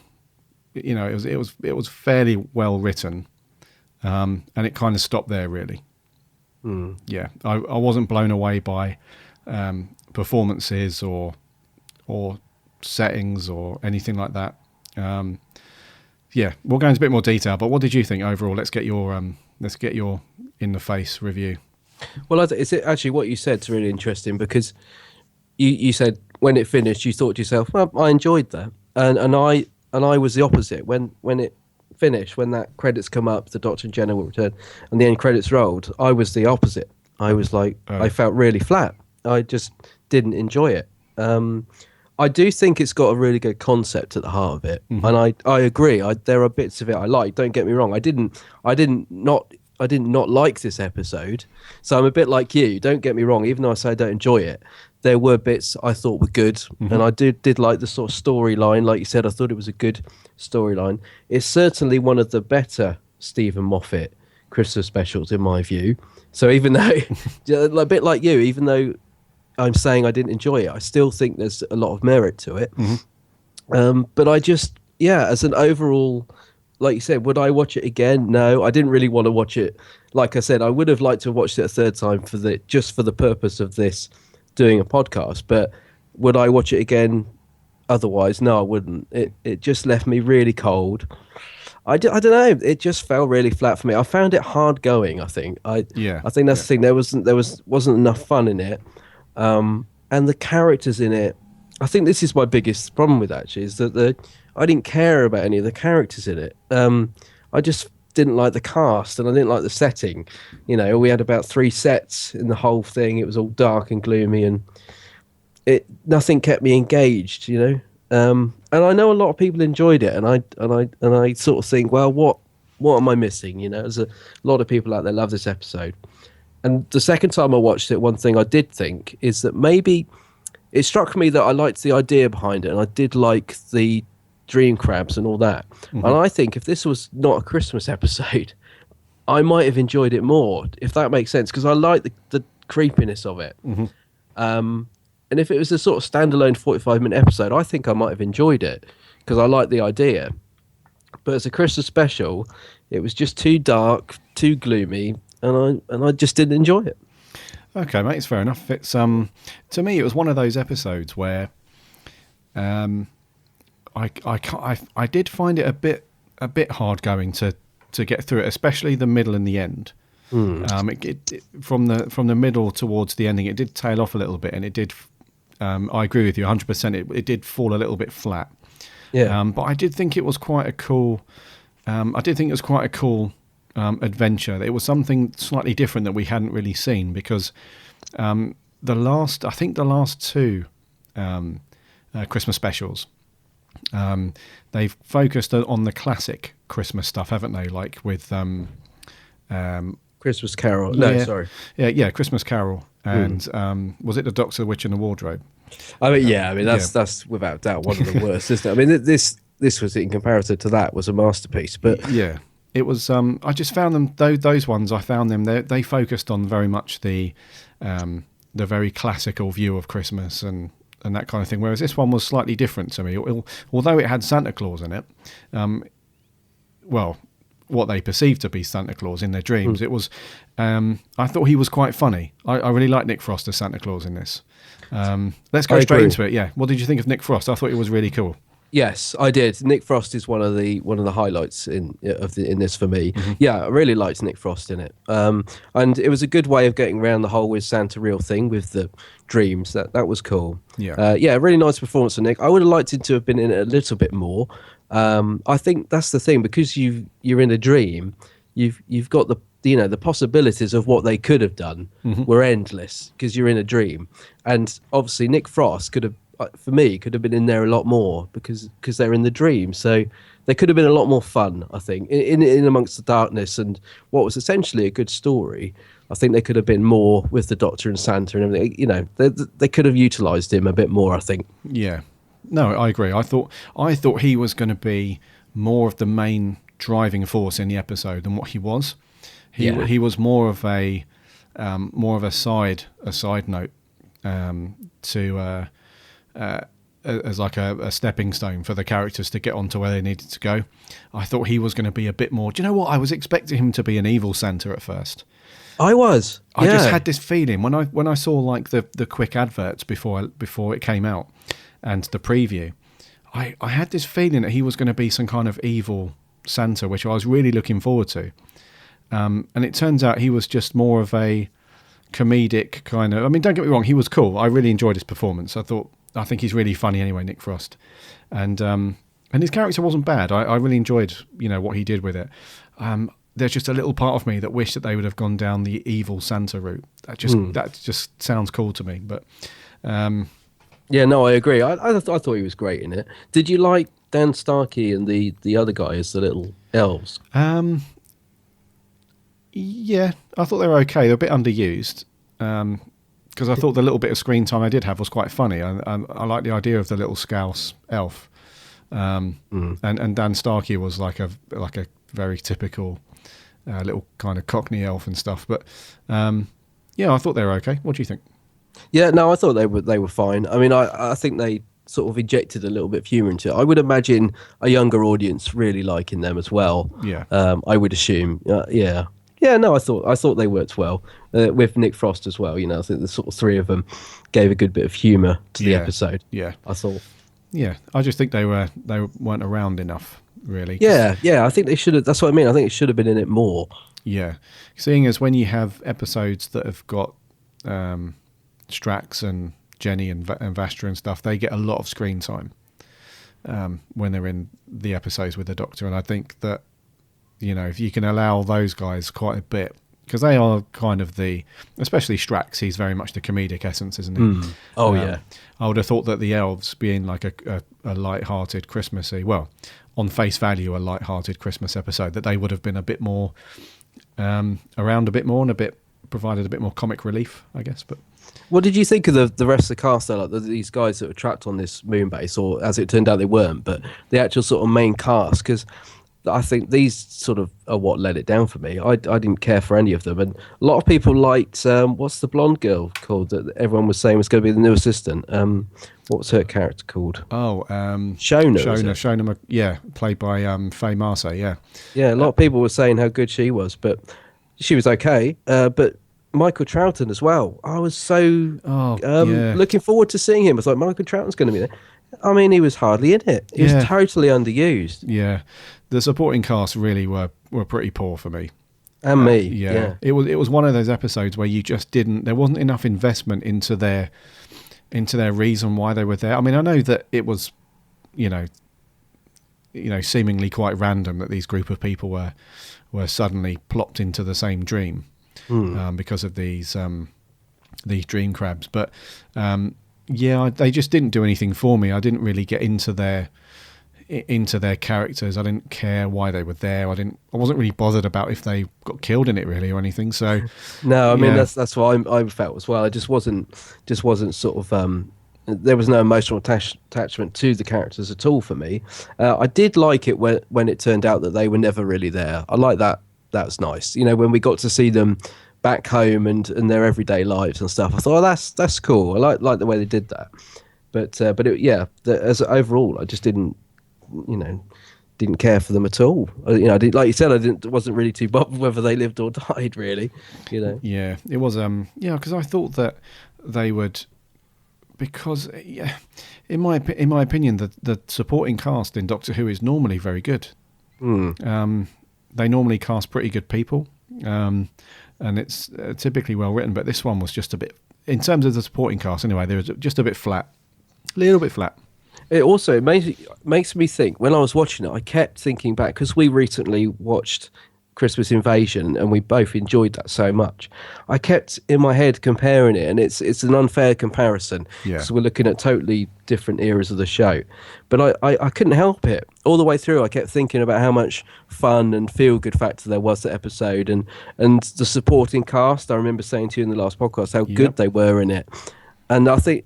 you know, it was fairly well written, and it kind of stopped there really. Yeah, I wasn't blown away by performances or settings or anything like that. Yeah, we'll go into a bit more detail. But what did you think overall? Let's get your in the face review. Well, it's actually what you said is really interesting, because you said when it finished, you thought to yourself, well, I enjoyed that, and I was the opposite. When it finished, when that credits come up, the Doctor and Jenna will return, and the end credits rolled, I was the opposite. I was like, I felt really flat. I just didn't enjoy it. I do think it's got a really good concept at the heart of it, and I agree. There are bits of it I like. Don't get me wrong. I didn't not like this episode, so I'm a bit like you. Don't get me wrong. Even though I say I don't enjoy it, there were bits I thought were good, and I did like the sort of storyline. Like you said, I thought it was a good storyline. It's certainly one of the better Stephen Moffat Christmas specials in my view. So even though, a bit like you, even though I'm saying I didn't enjoy it, I still think there's a lot of merit to it. But I just, as an overall, like you said, would I watch it again? No, I didn't really want to watch it. Like I said, I would have liked to have watched it a third time just for the purpose of this doing a podcast. But would I watch it again? Otherwise, no, I wouldn't. It just left me really cold. I don't know. It just fell really flat for me. I found it hard going. I think. I think that's the thing. There wasn't enough fun in it. And the characters in it, I think this is my biggest problem with actually, is that I didn't care about any of the characters in it. I just didn't like the cast, and I didn't like the setting. You know, we had about 3 sets in the whole thing. It was all dark and gloomy, and nothing kept me engaged. You know, and I know a lot of people enjoyed it, and I sort of think, well, what am I missing? You know, there's a lot of people out there love this episode. And the second time I watched it, one thing I did think is that maybe it struck me that I liked the idea behind it, and I did like the dream crabs and all that. And I think if this was not a Christmas episode, I might have enjoyed it more, if that makes sense, because I like the creepiness of it. And if it was a sort of standalone 45-minute episode, I think I might have enjoyed it because I like the idea. But as a Christmas special, it was just too dark, too gloomy, and I just didn't enjoy it. Okay, mate, it's fair enough. It's to me, it was one of those episodes where I did find it a bit hard going to get through it, especially the middle and the end. It from the middle towards the ending, it did tail off a little bit, and it did. I agree with you 100%. It did fall a little bit flat. Yeah. But I did think it was quite a cool. Adventure. It was something slightly different that we hadn't really seen, because the last 2 Christmas specials, they've focused on the classic Christmas stuff, haven't they? Like with Christmas Carol. No, sorry. Yeah, Christmas Carol, and was it The Doctor, the Witch, and the Wardrobe? I mean, that's without doubt one of the worst, isn't it? I mean, this was, in comparison to that, was a masterpiece. But yeah. It was. I just found them. Those ones, I found them. They focused on very much the very classical view of Christmas and that kind of thing. Whereas this one was slightly different to me. Although it had Santa Claus in it, well, what they perceived to be Santa Claus in their dreams. It was. I thought he was quite funny. I really like Nick Frost as Santa Claus in this. Let's go straight into it. Yeah. What did you think of Nick Frost? I thought it was really cool. Yes, I did. Nick Frost is one of the highlights in this for me. Yeah, I really liked Nick Frost in it, and it was a good way of getting around the whole "Is Santa real?" thing with the dreams. That was cool. Yeah, really nice performance from Nick. I would have liked him to have been in it a little bit more. I think that's the thing, because you're in a dream. You've got the possibilities of what they could have done were endless, because you're in a dream, and obviously Nick Frost could have. For me, could have been in there a lot more because they're in the dream. So they could have been a lot more fun, I think, in amongst the darkness and what was essentially a good story. I think they could have been more with the Doctor and Santa and everything. You know, they could have utilised him a bit more, I think. Yeah. No, I agree. I thought he was going to be more of the main driving force in the episode than what he was. He was more of a side note. to as like a stepping stone for the characters to get onto where they needed to go. I thought he was going to be a bit more. Do you know what? I was expecting him to be an evil Santa at first. I was. I just had this feeling when I saw like the quick adverts before it came out and the preview. I had this feeling that he was going to be some kind of evil Santa, which I was really looking forward to. And it turns out he was just more of a comedic kind of. I mean, don't get me wrong, he was cool. I really enjoyed his performance. I think he's really funny anyway, Nick Frost, and his character wasn't bad. I really enjoyed what he did with it. There's just a little part of me that wished that they would have gone down the evil Santa route. That just sounds cool to me. But yeah, no, I agree. I thought he was great in it. Did you like Dan Starkey and the other guy as the little elves? Yeah, I thought they were okay. They're a bit underused. Because I thought the little bit of screen time I did have was quite funny. I like the idea of the little Scouse elf, and Dan Starkey was like a very typical little kind of Cockney elf and stuff. But yeah, I thought they were okay. What do you think? Yeah, no, I thought they were fine. I mean, I think they sort of injected a little bit of humour into it. I would imagine a younger audience really liking them as well. Yeah, I would assume. Yeah. Yeah, no, I thought they worked well with Nick Frost as well. I think the sort of three of them gave a good bit of humour to the episode. Yeah, I thought. Yeah, I just think they weren't around enough, really. Yeah, I think they should have. That's what I mean. I think it should have been in it more. Yeah, seeing as when you have episodes that have got Strax and Jenny and Vastra and stuff, they get a lot of screen time when they're in the episodes with the Doctor, and I think that. If you can allow those guys quite a bit, because they are kind of especially Strax, he's very much the comedic essence, isn't he? Oh, yeah. I would have thought that the elves being like a light-hearted Christmassy, well, on face value, a light-hearted Christmas episode, that they would have been a bit more around a bit more and provided a bit more comic relief, I guess. But what did you think of the rest of the cast, though? Like these guys that were trapped on this moon base, or as it turned out they weren't, but the actual sort of main cast, because I think these sort of are what let it down for me. I didn't care for any of them, and a lot of people liked what's the blonde girl called that everyone was saying was going to be the new assistant. What was her character called? Oh, Shona, yeah, played by Faye Marsay. Yeah, a lot of people were saying how good she was, but she was okay. But Michael Troughton as well. I was so looking forward to seeing him. I thought Michael Troughton's going to be there. I mean, he was hardly in it. He was totally underused. Yeah. The supporting cast really were pretty poor for me. And me. Yeah. It was one of those episodes where you just there wasn't enough investment into their reason why they were there. I mean, I know that it was, seemingly quite random that these group of people were suddenly plopped into the same dream because of these dream crabs. But they just didn't do anything for me. I didn't really get into their characters. I didn't care why they were there. I wasn't really bothered about if they got killed in it really or anything. So no, I mean that's what I felt as well. I just wasn't sort of there was no emotional attachment to the characters at all for me. I did like it when it turned out that they were never really there. I like that. That was nice. When we got to see them back home and their everyday lives and stuff. I thought, that's cool. I like the way they did that. But as overall, I just didn't care for them at all. I didn't, like you said, wasn't really too bothered whether they lived or died, really. Yeah, it was. Because I thought that they would, because in my opinion, the supporting cast in Doctor Who is normally very good. They normally cast pretty good people, and it's typically well written. But this one was just a bit, in terms of the supporting cast, anyway, they were just a bit flat, a little bit flat. It also makes me think, when I was watching it, I kept thinking back, because we recently watched Christmas Invasion and we both enjoyed that so much. I kept in my head comparing it, and it's an unfair comparison because we're looking at totally different eras of the show. But I couldn't help it. All the way through, I kept thinking about how much fun and feel-good factor there was that episode, and the supporting cast. I remember saying to you in the last podcast how good they were in it. And I think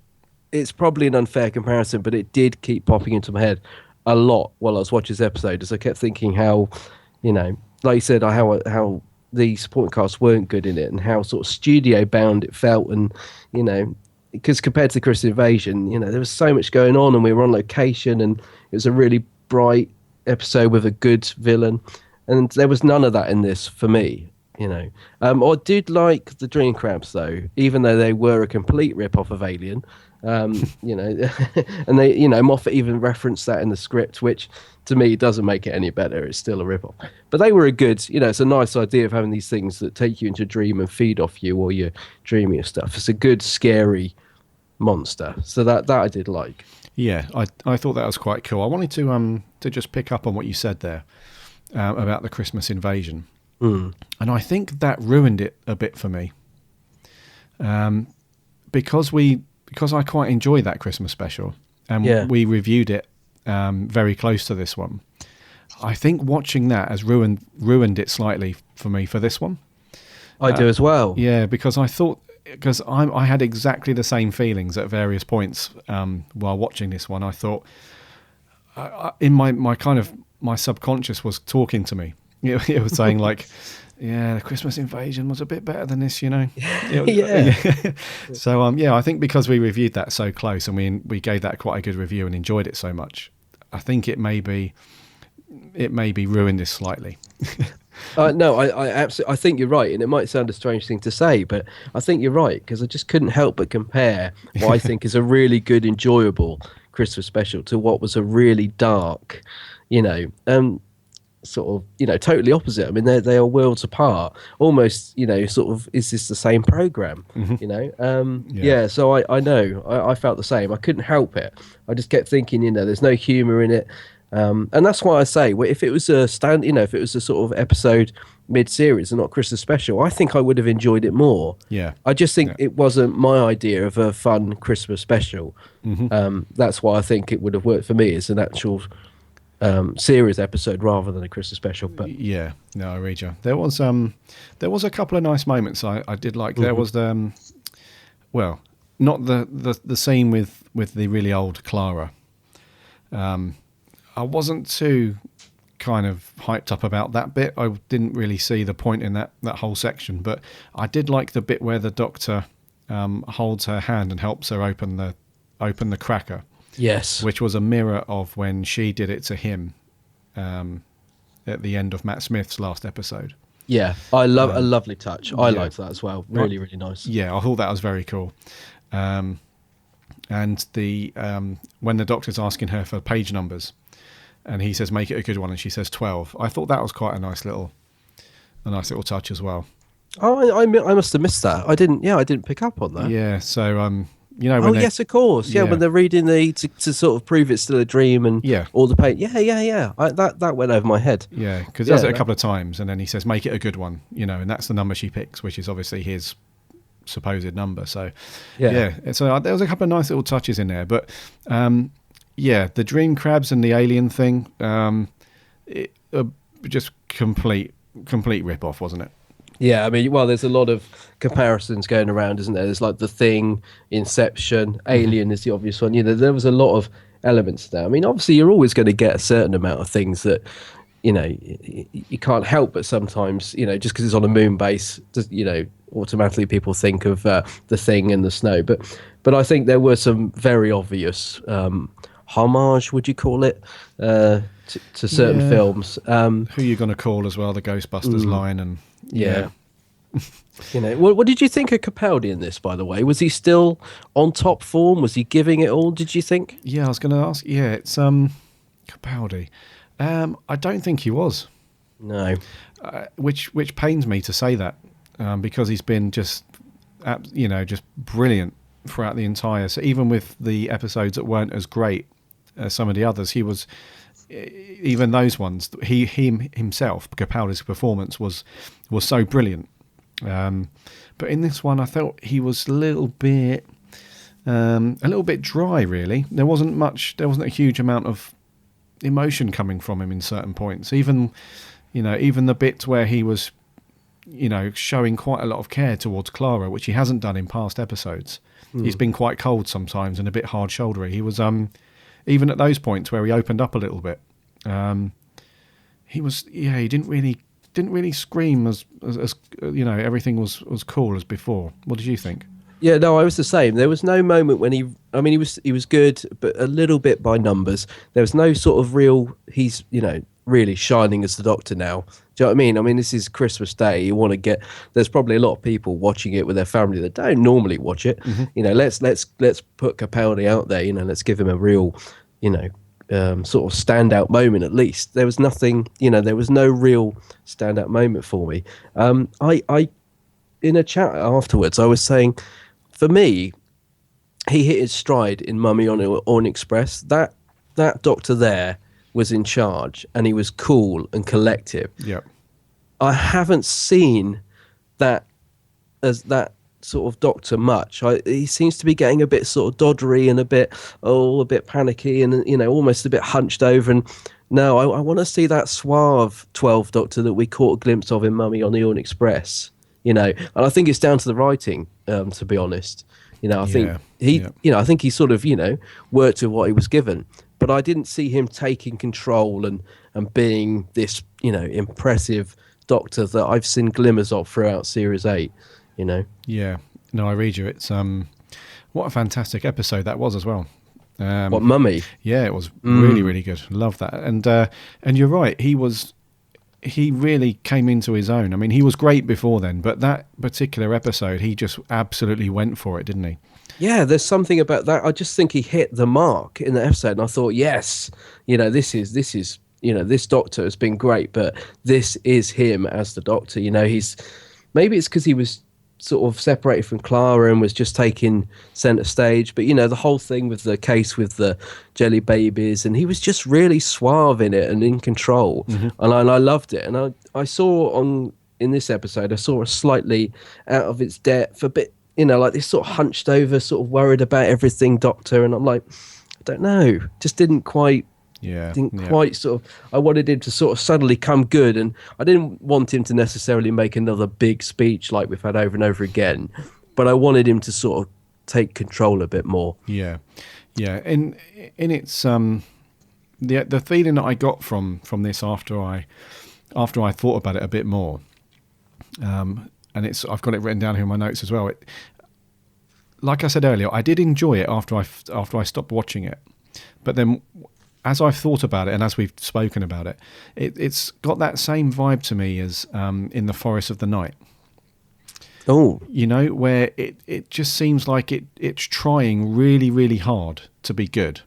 it's probably an unfair comparison, but it did keep popping into my head a lot while I was watching this episode, as I kept thinking how, like you said, how the supporting cast weren't good in it, and how sort of studio bound it felt, and because compared to the Christmas Invasion, there was so much going on, and we were on location, and it was a really bright episode with a good villain, and there was none of that in this for me. I did like the Dream Crabs though, even though they were a complete rip-off of Alien. And they, Moffat even referenced that in the script, which to me doesn't make it any better. It's still a rip-off, but they were a good, it's a nice idea of having these things that take you into a dream and feed off you while you're dreaming of stuff. It's a good scary monster, so that I did like. Yeah, I thought that was quite cool. I wanted to just pick up on what you said there about the Christmas Invasion, and I think that ruined it a bit for me, because I quite enjoyed that Christmas special, and we reviewed it very close to this one. I think watching that has ruined it slightly for me for this one. I do as well. Yeah, because I had exactly the same feelings at various points while watching this one. I thought, in my subconscious was talking to me. It was saying like, yeah, the Christmas Invasion was a bit better than this, Yeah. So I think because we reviewed that so close and we gave that quite a good review and enjoyed it so much, I think it maybe ruined this slightly. No, I absolutely. I think you're right, and it might sound a strange thing to say, but I think you're right, because I just couldn't help but compare what I think is a really good, enjoyable Christmas special to what was a really dark, sort of, totally opposite. I mean, they are worlds apart. Almost, sort of, is this the same program? Yeah. So I know I felt the same. I couldn't help it. I just kept thinking, there's no humor in it. And that's why I say, if it was a if it was a sort of episode mid-series and not Christmas special, I think I would have enjoyed it more. Yeah. I just think it wasn't my idea of a fun Christmas special. That's why I think it would have worked for me as an actual series episode rather than a Christmas special. But yeah, no, I read you. There was a couple of nice moments I did like. There was not the scene with the really old Clara. I wasn't too kind of hyped up about that bit. I didn't really see the point in that whole section, but I did like the bit where the Doctor holds her hand and helps her open the cracker. Yes, which was a mirror of when she did it to him at the end of Matt Smith's last episode. Yeah, I love a lovely touch. I liked that as well. Really, really nice. Yeah, I thought that was very cool. And the when the Doctor's asking her for page numbers, and he says, "Make it a good one," and she says 12. I thought that was quite a nice little touch as well. Oh, I must have missed that. I didn't pick up on that. Yeah, so when yes, of course. Yeah, when they're reading to sort of prove it's still a dream and all the pain. Yeah. That went over my head. Yeah, because he does it a couple of times, and then he says, "Make it a good one," and that's the number she picks, which is obviously his supposed number. So so there was a couple of nice little touches in there, but the Dream Crabs and the Alien thing, just complete rip-off, wasn't it? Yeah, I mean, there's a lot of comparisons going around, isn't there? There's like The Thing, Inception, Alien is the obvious one. There was a lot of elements there. I mean, obviously, you're always going to get a certain amount of things that, you can't help but sometimes, just because it's on a moon base, automatically people think of The Thing and the snow. But I think there were some very obvious homage, would you call it, to certain films. Who you going to call as well, the Ghostbusters line and... Yeah. What did you think of Capaldi in this, by the way? Was he still on top form? Was he giving it all, did you think? Yeah, I was going to ask. Yeah, it's Capaldi. I don't think he was. No. Which pains me to say that, because he's been just brilliant throughout the entire... So even with the episodes that weren't as great as some of the others, he was... Even those ones, he himself, Capaldi's performance was so brilliant. But in this one, I felt he was a little bit dry. Really, there wasn't a huge amount of emotion coming from him in certain points. Even the bits where he was, showing quite a lot of care towards Clara, which he hasn't done in past episodes. He's been quite cold sometimes and a bit hard-shouldery. He was even at those points where he opened up a little bit, he didn't really scream as everything was cool as before. What did you think? Yeah, no, I was the same. There was no moment when he was good, but a little bit by numbers. There was no sort of real, he's, really shining as the Doctor now. Do you know what I mean? I mean, this is Christmas Day. You want to get, there's probably a lot of people watching it with their family that don't normally watch it. Let's put Capaldi out there, let's give him a real, sort of standout moment at least. There was nothing, there was no real standout moment for me. I in a chat afterwards, I was saying, for me, he hit his stride in Mummy on Orient Express. That Doctor there was in charge, and he was cool and collective. Yeah, I haven't seen that as that sort of Doctor much. He seems to be getting a bit sort of doddery and a bit panicky and almost a bit hunched over. And no, I want to see that suave 12th Doctor that we caught a glimpse of in Mummy on the Orient Express. And I think it's down to the writing, to be honest. I think I think he sort of, worked with what he was given, but I didn't see him taking control and being this, impressive Doctor that I've seen glimmers of throughout Series 8, Yeah, no, I read you. It's what a fantastic episode that was as well. What, Mummy? Yeah, it was really, really good. Love that. And you're right. He really came into his own. I mean, he was great before then, but that particular episode, he just absolutely went for it, didn't he? Yeah, there's something about that. I just think he hit the mark in the episode, and I thought, yes, this is this Doctor has been great, but this is him as the Doctor. He's, maybe it's because he was sort of separated from Clara and was just taking centre stage, but the whole thing with the case with the jelly babies, and he was just really suave in it and in control, and I loved it. And I saw in this episode, I saw a slightly out of its depth, a bit, like this sort of hunched over, sort of worried about everything Doctor, and I'm like, I don't know, just didn't quite sort of, I wanted him to sort of suddenly come good, and I didn't want him to necessarily make another big speech like we've had over and over again, but I wanted him to sort of take control a bit more. Yeah. In its the feeling that I got from this after I thought about it a bit more, and I've got it written down here in my notes as well. Like I said earlier, I did enjoy it after I stopped watching it, but then, as I've thought about it and as we've spoken about it, it's got that same vibe to me as in The Forest of the Night. Oh. Where it just seems like it's trying really, really hard to be good.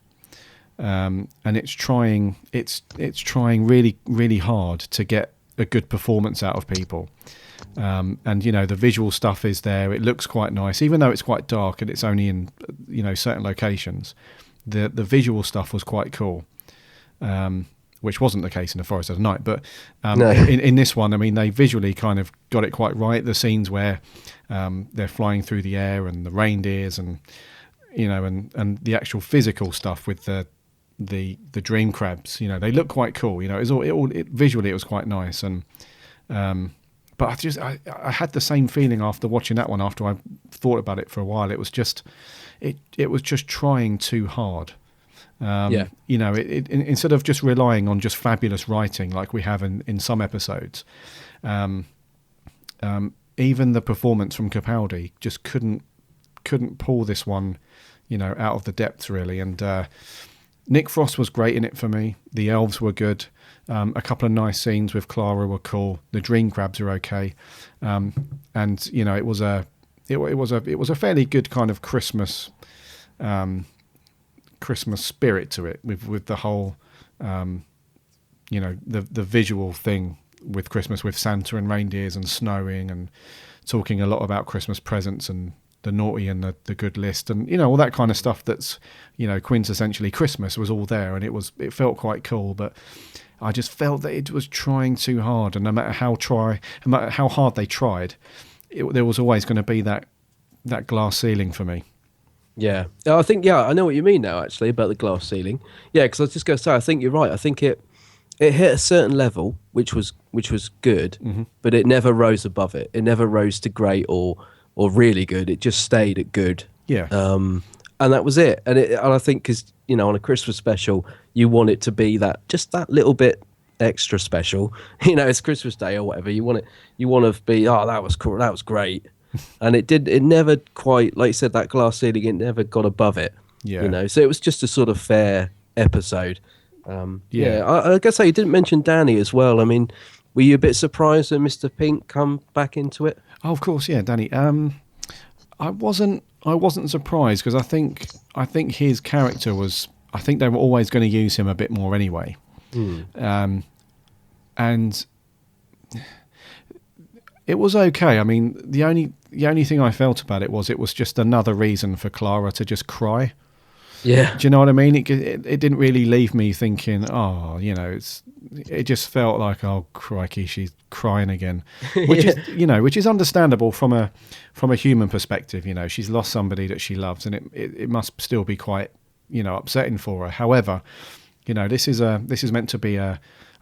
And it's trying really, really hard to get a good performance out of people. And the visual stuff is there. It looks quite nice, even though it's quite dark and it's only in certain locations. The visual stuff was quite cool, which wasn't the case in The Forest of the Night. But No. in this one, I mean, they visually kind of got it quite right. The scenes where they're flying through the air and the reindeers, and and the actual physical stuff with the dream crabs. They look quite cool. Visually it was quite nice. And but I had the same feeling after watching that one. After I thought about it for a while, it was just. It was just trying too hard. Instead of just relying on just fabulous writing like we have in some episodes, even the performance from Capaldi just couldn't pull this one, out of the depths really. And Nick Frost was great in it for me. The elves were good. A couple of nice scenes with Clara were cool. The dream crabs are okay, and it was a. It was a fairly good kind of Christmas spirit to it, with the whole the visual thing with Christmas, with Santa and reindeers and snowing, and talking a lot about Christmas presents and the naughty and the good list, and all that kind of stuff that's quintessentially Christmas was all there, and it felt quite cool. But I just felt that it was trying too hard, and no matter how hard they tried, there was always going to be that glass ceiling for me. Yeah, I think, I know what you mean now, actually, about the glass ceiling. Yeah, because I was just going to say, I think you're right. I think it hit a certain level, which was good, but it never rose above it. It never rose to great or really good. It just stayed at good. Yeah. And that was it. And I think because, on a Christmas special, you want it to be just that little bit extra special. It's Christmas Day or whatever. You want to be, that was cool, that was great. and it never quite, like you said, that glass ceiling, it never got above it. Yeah. You know, so it was just a sort of fair episode. Yeah. I guess you didn't mention Danny as well. I mean, were you a bit surprised when Mr. Pink come back into it? Oh, of course, yeah, Danny. I wasn't surprised because I think his character was. I think they were always going to use him a bit more anyway. And it was okay. I mean, the only thing I felt about it was just another reason for Clara to just cry. Yeah. Do you know what I mean? It didn't really leave me thinking, oh, you know, it just felt like, oh, crikey, she's crying again, which is, you know, which is understandable from a human perspective. You know, she's lost somebody that she loves, and it must still be quite, you know, upsetting for her. However, you know, this is meant to be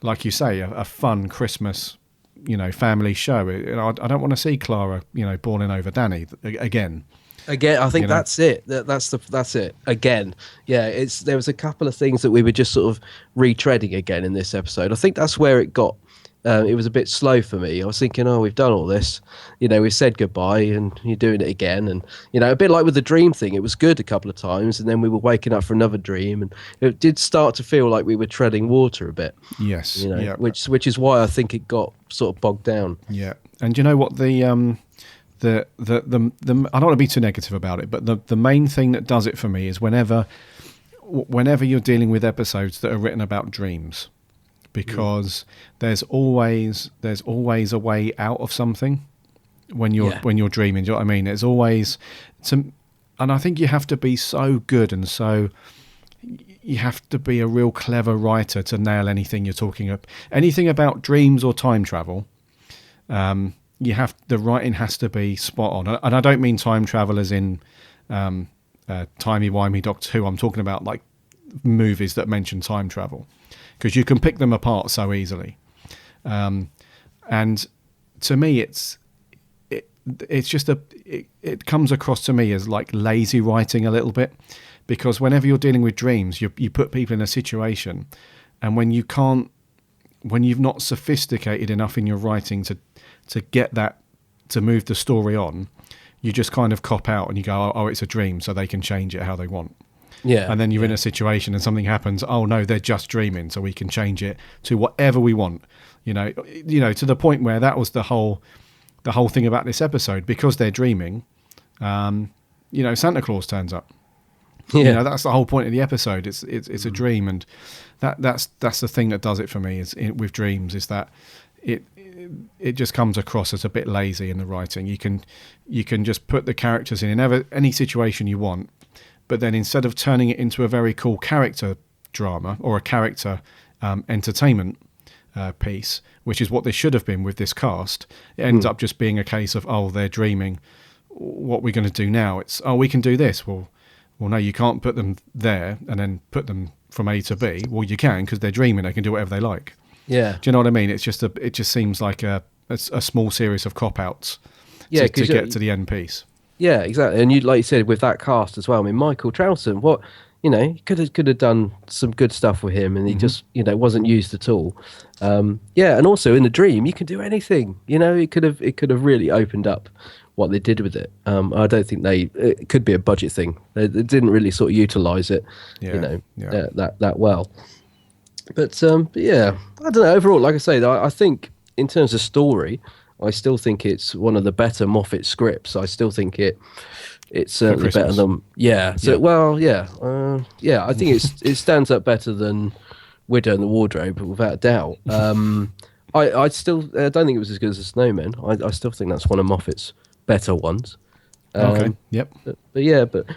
like you say, a fun Christmas, you know, family show. I don't want to see Clara, you know, bawling over Danny again. Again, I think You know? that's it. That's it. Again, yeah. There was a couple of things that we were just sort of retreading again in this episode. I think that's where it got. It was a bit slow for me. I was thinking, oh, we've done all this. You know, we said goodbye, and you're doing it again. And you know, a bit like with the dream thing, it was good a couple of times, and then we were waking up for another dream, and it did start to feel like we were treading water a bit. Yes. You know, Yeah. which is why I think it got sort of bogged down. Yeah. And do you know what the I don't want to be too negative about it, but the main thing that does it for me is whenever you're dealing with episodes that are written about dreams, because there's always a way out of something when you're dreaming. Do you know what I mean? There's always and I think you have to be so good and so. You have to be a real clever writer to nail anything you're talking about. Anything about dreams or time travel. The writing has to be spot on, and I don't mean time travel as in timey-wimey Doctor Who. I'm talking about like movies that mention time travel, because you can pick them apart so easily. And to me, it's just it comes across to me as like lazy writing a little bit, because whenever you're dealing with dreams, you put people in a situation, and when you've not sophisticated enough in your writing to get that, to move the story on, you just kind of cop out and you go, oh, it's a dream, so they can change it how they want. Yeah. And then you're in a situation and something happens, oh no, they're just dreaming, so we can change it to whatever we want. You know, to the point where that was the whole thing about this episode, because they're dreaming, you know, Santa Claus turns up. Yeah. You know, that's the whole point of the episode. It's a dream, and that's the thing that does it for me with dreams, is that it just comes across as a bit lazy in the writing. You can just put the characters in any situation you want, but then instead of turning it into a very cool character drama or a character entertainment piece, which is what this should have been with this cast, it ends up just being a case of, oh, they're dreaming, what we're going to do now? It's, oh, we can do this. Well, no, you can't put them there and then put them from A to B. Well, you can, because they're dreaming. They can do whatever they like. Yeah. Do you know what I mean? It just seems like a small series of cop-outs Yeah, to get to the end piece. Yeah, exactly. And like you said, with that cast as well. I mean, Michael Troughton, could have done some good stuff with him, and he just, wasn't used at all. Yeah, and also in the dream, you can do anything. You know, it could have really opened up what they did with it. I don't think it could be a budget thing. They didn't really sort of utilize it, that well. But yeah, I don't know. Overall, like I say, I think in terms of story, I still think it's one of the better Moffat scripts. I still think it's certainly better than I think it stands up better than Widow and the Wardrobe, without a doubt. I still don't think it was as good as The Snowman. I still think that's one of Moffat's better ones. Okay. Yep.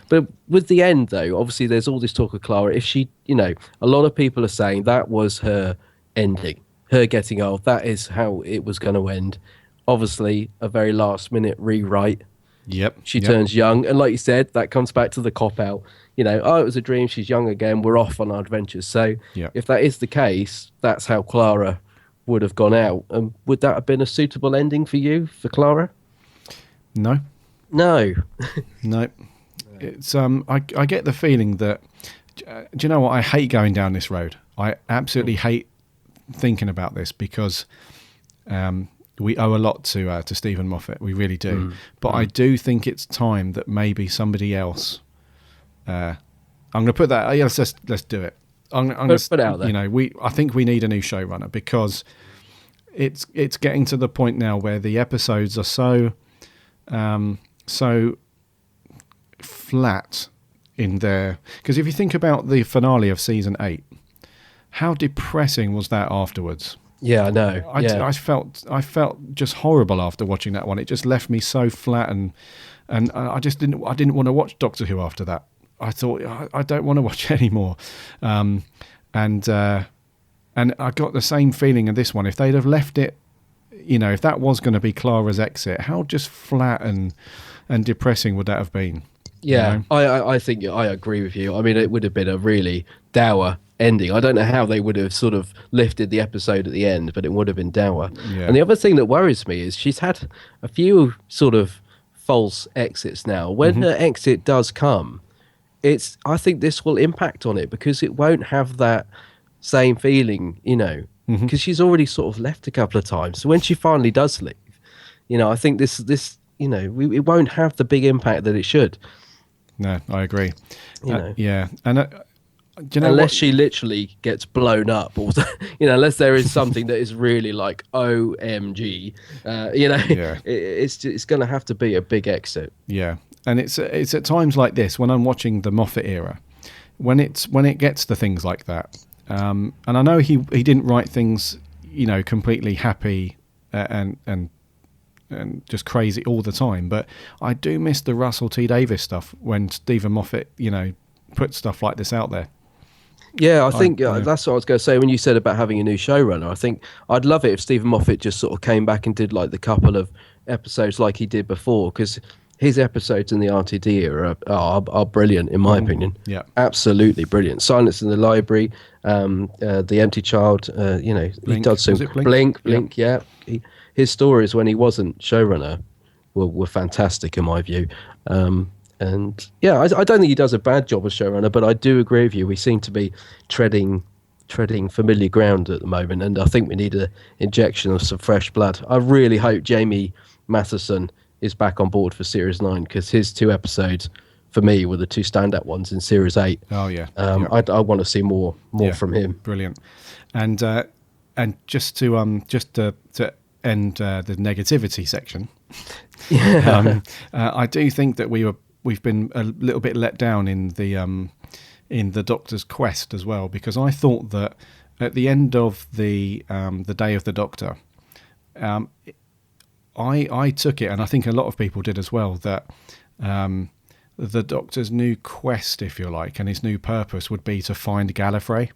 But with the end, though, obviously there's all this talk of Clara. If she, a lot of people are saying that was her ending, her getting old. That is how it was going to end. Obviously, a very last minute rewrite. Yep. She turns young, and like you said, that comes back to the cop out. It was a dream. She's young again. We're off on our adventures. So if that is the case, that's how Clara would have gone out. And would that have been a suitable ending for you, for Clara? No. No. No. It's I get the feeling that, do you know what? I hate going down this road. I absolutely hate thinking about this, because we owe a lot to Stephen Moffat. We really do. But I do think it's time that maybe somebody else. I'm going to put that. Yeah, let's do it. I'm going to put it out there. You know, I think we need a new showrunner because it's getting to the point now where the episodes are so flat in there. Because if you think about the finale of season 8, how depressing was that afterwards? Yeah, I know. I felt just horrible after watching that one. It just left me so flat, and I just didn't want to watch Doctor Who after that. I thought I don't want to watch it anymore, and I got the same feeling in this one. If they'd have left it, you know, if that was going to be Clara's exit, how just flat and depressing would that have been? Yeah, You know? I think I agree with you. I mean, it would have been a really dour ending. I don't know how they would have sort of lifted the episode at the end, but it would have been dour. Yeah. And the other thing that worries me is she's had a few sort of false exits now. When her exit does come, I think this will impact on it because it won't have that same feeling, you know, because she's already sort of left a couple of times. So when she finally does leave, you know, I think this you know, it won't have the big impact that it should. No, I agree. You know. Yeah, and do you know Unless what? she literally gets blown up, or you know, unless there is something that is really like OMG, you know, Yeah. it's going to have to be a big exit. Yeah, and it's at times like this when I'm watching the Moffat era, when it gets to things like that, and I know he didn't write things, you know, completely happy and just crazy all the time, but I do miss the Russell T Davies stuff when Stephen Moffat, you know, put stuff like this out there. Yeah, I think yeah. that's what I was going to say when you said about having a new showrunner. I think I'd love it if Stephen Moffat just sort of came back and did like the couple of episodes like he did before, because his episodes in the RTD era are brilliant in my opinion. Yeah. Absolutely brilliant. Silence in the Library, The Empty Child, you know, he Blink. does some Was it Blink? Blink, yeah. His stories when he wasn't showrunner were fantastic in my view. And yeah, I don't think he does a bad job as showrunner, but I do agree with you. We seem to be treading familiar ground at the moment, and I think we need an injection of some fresh blood. I really hope Jamie Matheson is back on board for Series 9, because his 2 episodes for me were the 2 standout ones in Series 8. Oh yeah. I want to see more Yeah. from him. Brilliant. And just to end the negativity section, I do think that we've been a little bit let down in the Doctor's quest as well, because I thought that at the end of the Day of the Doctor, I took it, and I think a lot of people did as well, that the Doctor's new quest, if you like, and his new purpose would be to find Gallifrey.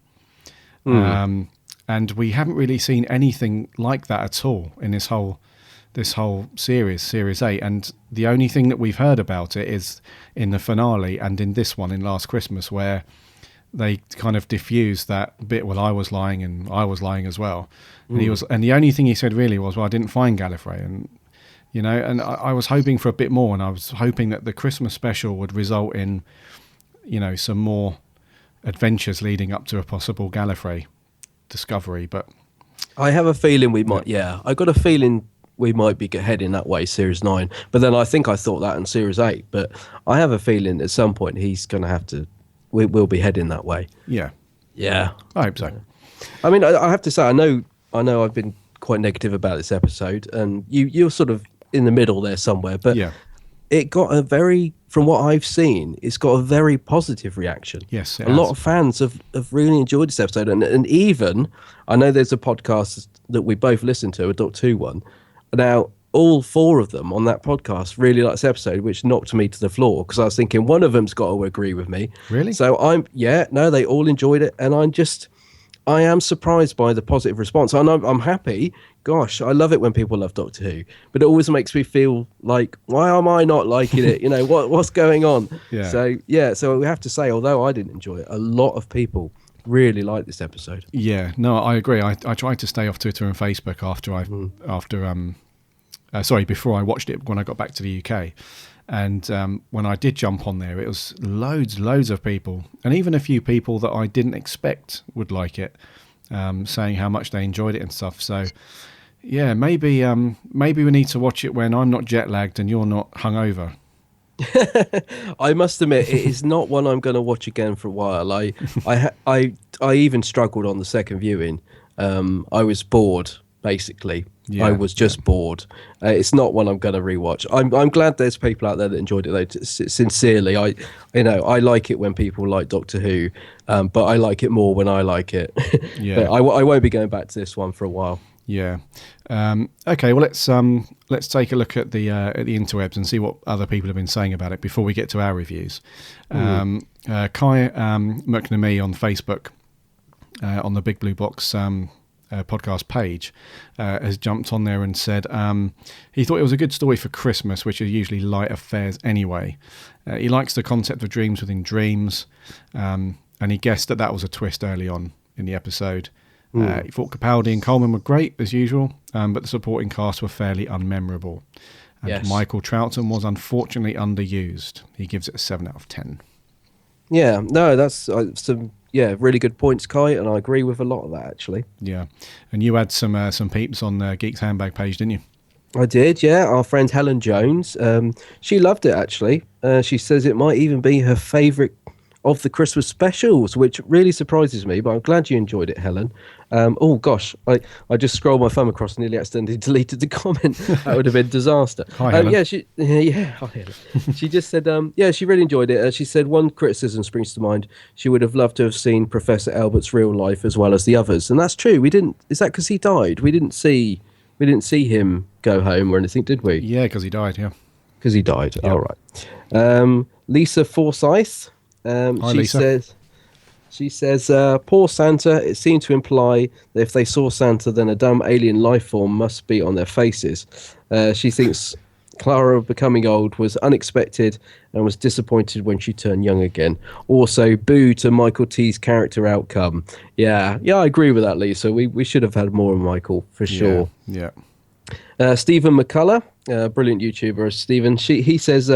And we haven't really seen anything like that at all in this whole Series 8, and the only thing that we've heard about it is in the finale and in this one in Last Christmas, where they kind of diffused that bit. Well, I was lying as well, and the only thing he said really was, "Well, I didn't find Gallifrey," and you know, and I was hoping for a bit more, and I was hoping that the Christmas special would result in, you know, some more adventures leading up to a possible Gallifrey discovery. But I have a feeling we might. Yeah, I got a feeling we might be heading that way, Series 9. But then I think I thought that in Series 8. But I have a feeling at some point he's going to have to. We'll be heading that way. yeah, Yeah. I hope so. I mean, I have to say, I know I've been quite negative about this episode, and you're sort of in the middle there somewhere. But Yeah. it got from what I've seen, it's got a very positive reaction. Yes, it a lot has. of fans have really enjoyed this episode, and even I know there's a podcast that we both listen to, a Doctor Who one. Now, all 4 of them on that podcast really liked this episode, which knocked me to the floor, because I was thinking one of them's got to agree with me. Really? So they all enjoyed it, and I am surprised by the positive response. I'm happy. Gosh, I love it when people love Doctor Who, but it always makes me feel like, why am I not liking it? You know, what's going on? Yeah. So we have to say, although I didn't enjoy it, a lot of people really liked this episode. Yeah, no, I agree. I tried to stay off Twitter and Facebook before I watched it when I got back to the UK, and when I did jump on there, it was loads of people, and even a few people that I didn't expect would like it, saying how much they enjoyed it and stuff. So Yeah, maybe we need to watch it when I'm not jet lagged and you're not hungover. I must admit, it is not one I'm going to watch again for a while. I even struggled on the second viewing. I was bored, basically. Yeah, I was just bored. It's not one I'm going to rewatch. I'm glad there's people out there that enjoyed it, though. Sincerely, I like it when people like Doctor Who, but I like it more when I like it. Yeah. But I won't be going back to this one for a while. Yeah. Okay. Well, let's take a look at the interwebs and see what other people have been saying about it before we get to our reviews. Kai McNamee on Facebook, on the Big Blue Box podcast page, has jumped on there and said he thought it was a good story for Christmas, which are usually light affairs anyway. He likes the concept of dreams within dreams, and he guessed that was a twist early on in the episode. He thought Capaldi and Coleman were great as usual, but the supporting cast were fairly unmemorable. And Yes. Michael Troughton was unfortunately underused. He gives it a 7 out of 10. Yeah, no, that's some really good points, Kai, and I agree with a lot of that, actually. Yeah, and you had some peeps on the Geeks Handbag page, didn't you? I did, yeah. Our friend Helen Jones, she loved it, actually. She says it might even be her favourite of the Christmas specials, which really surprises me, but I'm glad you enjoyed it, Helen. Oh gosh, I just scrolled my thumb across and nearly accidentally deleted the comment. That would have been disaster. Hi, Helen. Hi, Helen. She just said, she really enjoyed it. She said one criticism springs to mind. She would have loved to have seen Professor Albert's real life as well as the others, and that's true. We didn't. Is that because he died? We didn't see him go home or anything, did we? Yeah, because he died. Yeah. Because he died. Yeah. All right. Lisa Forsyth. Hi, She Lisa. says, poor Santa. It seemed to imply that if they saw Santa, then a dumb alien life form must be on their faces. She thinks Clara becoming old was unexpected and was disappointed when she turned young again. Also, boo to Michael T's character outcome. Yeah, I agree with that, Lisa. We should have had more of Michael, for sure. Yeah. Stephen McCullough, brilliant YouTuber, Stephen. He says,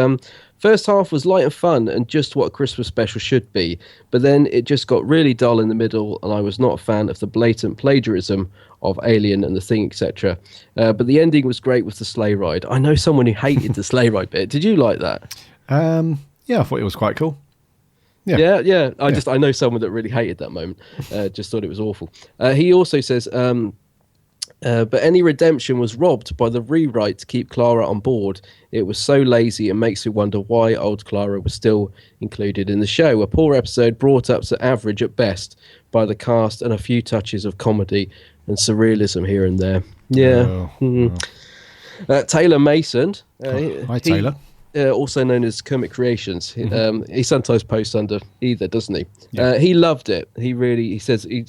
first half was light and fun and just what a Christmas special should be, but then it just got really dull in the middle, and I was not a fan of the blatant plagiarism of Alien and The Thing, etc. But the ending was great with the sleigh ride. I know someone who hated the sleigh ride bit. Did you like that? Yeah, I thought it was quite cool. Yeah. I know someone that really hated that moment. Just thought it was awful. He also says, but any redemption was robbed by the rewrite to keep Clara on board. It was so lazy and makes me wonder why old Clara was still included in the show. A poor episode brought up to average at best by the cast and a few touches of comedy and surrealism here and there. Yeah. Taylor Mason. Hi, Taylor. Also known as Kermit Creations. He sometimes posts under either, doesn't he? Yeah. He loved it. He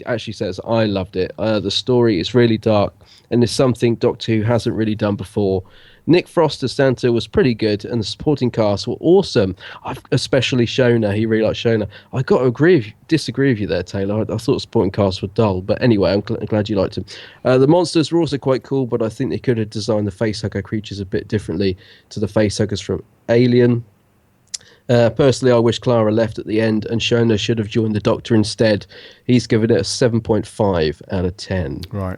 actually says, I loved it. The story is really dark and is something Doctor Who hasn't really done before. Nick Frost as Santa was pretty good and the supporting cast were awesome. Especially Shona. He really liked Shona. I got to disagree with you there, Taylor. I thought the supporting cast were dull. But anyway, I'm glad you liked them. The monsters were also quite cool, but I think they could have designed the facehugger creatures a bit differently to the facehuggers from Alien. Personally, I wish Clara left at the end and Shona should have joined the Doctor instead. He's given it a 7.5 out of 10. Right.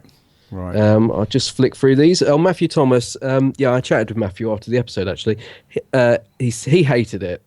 I'll just flick through these. Matthew Thomas. I chatted with Matthew after the episode, actually. He hated it.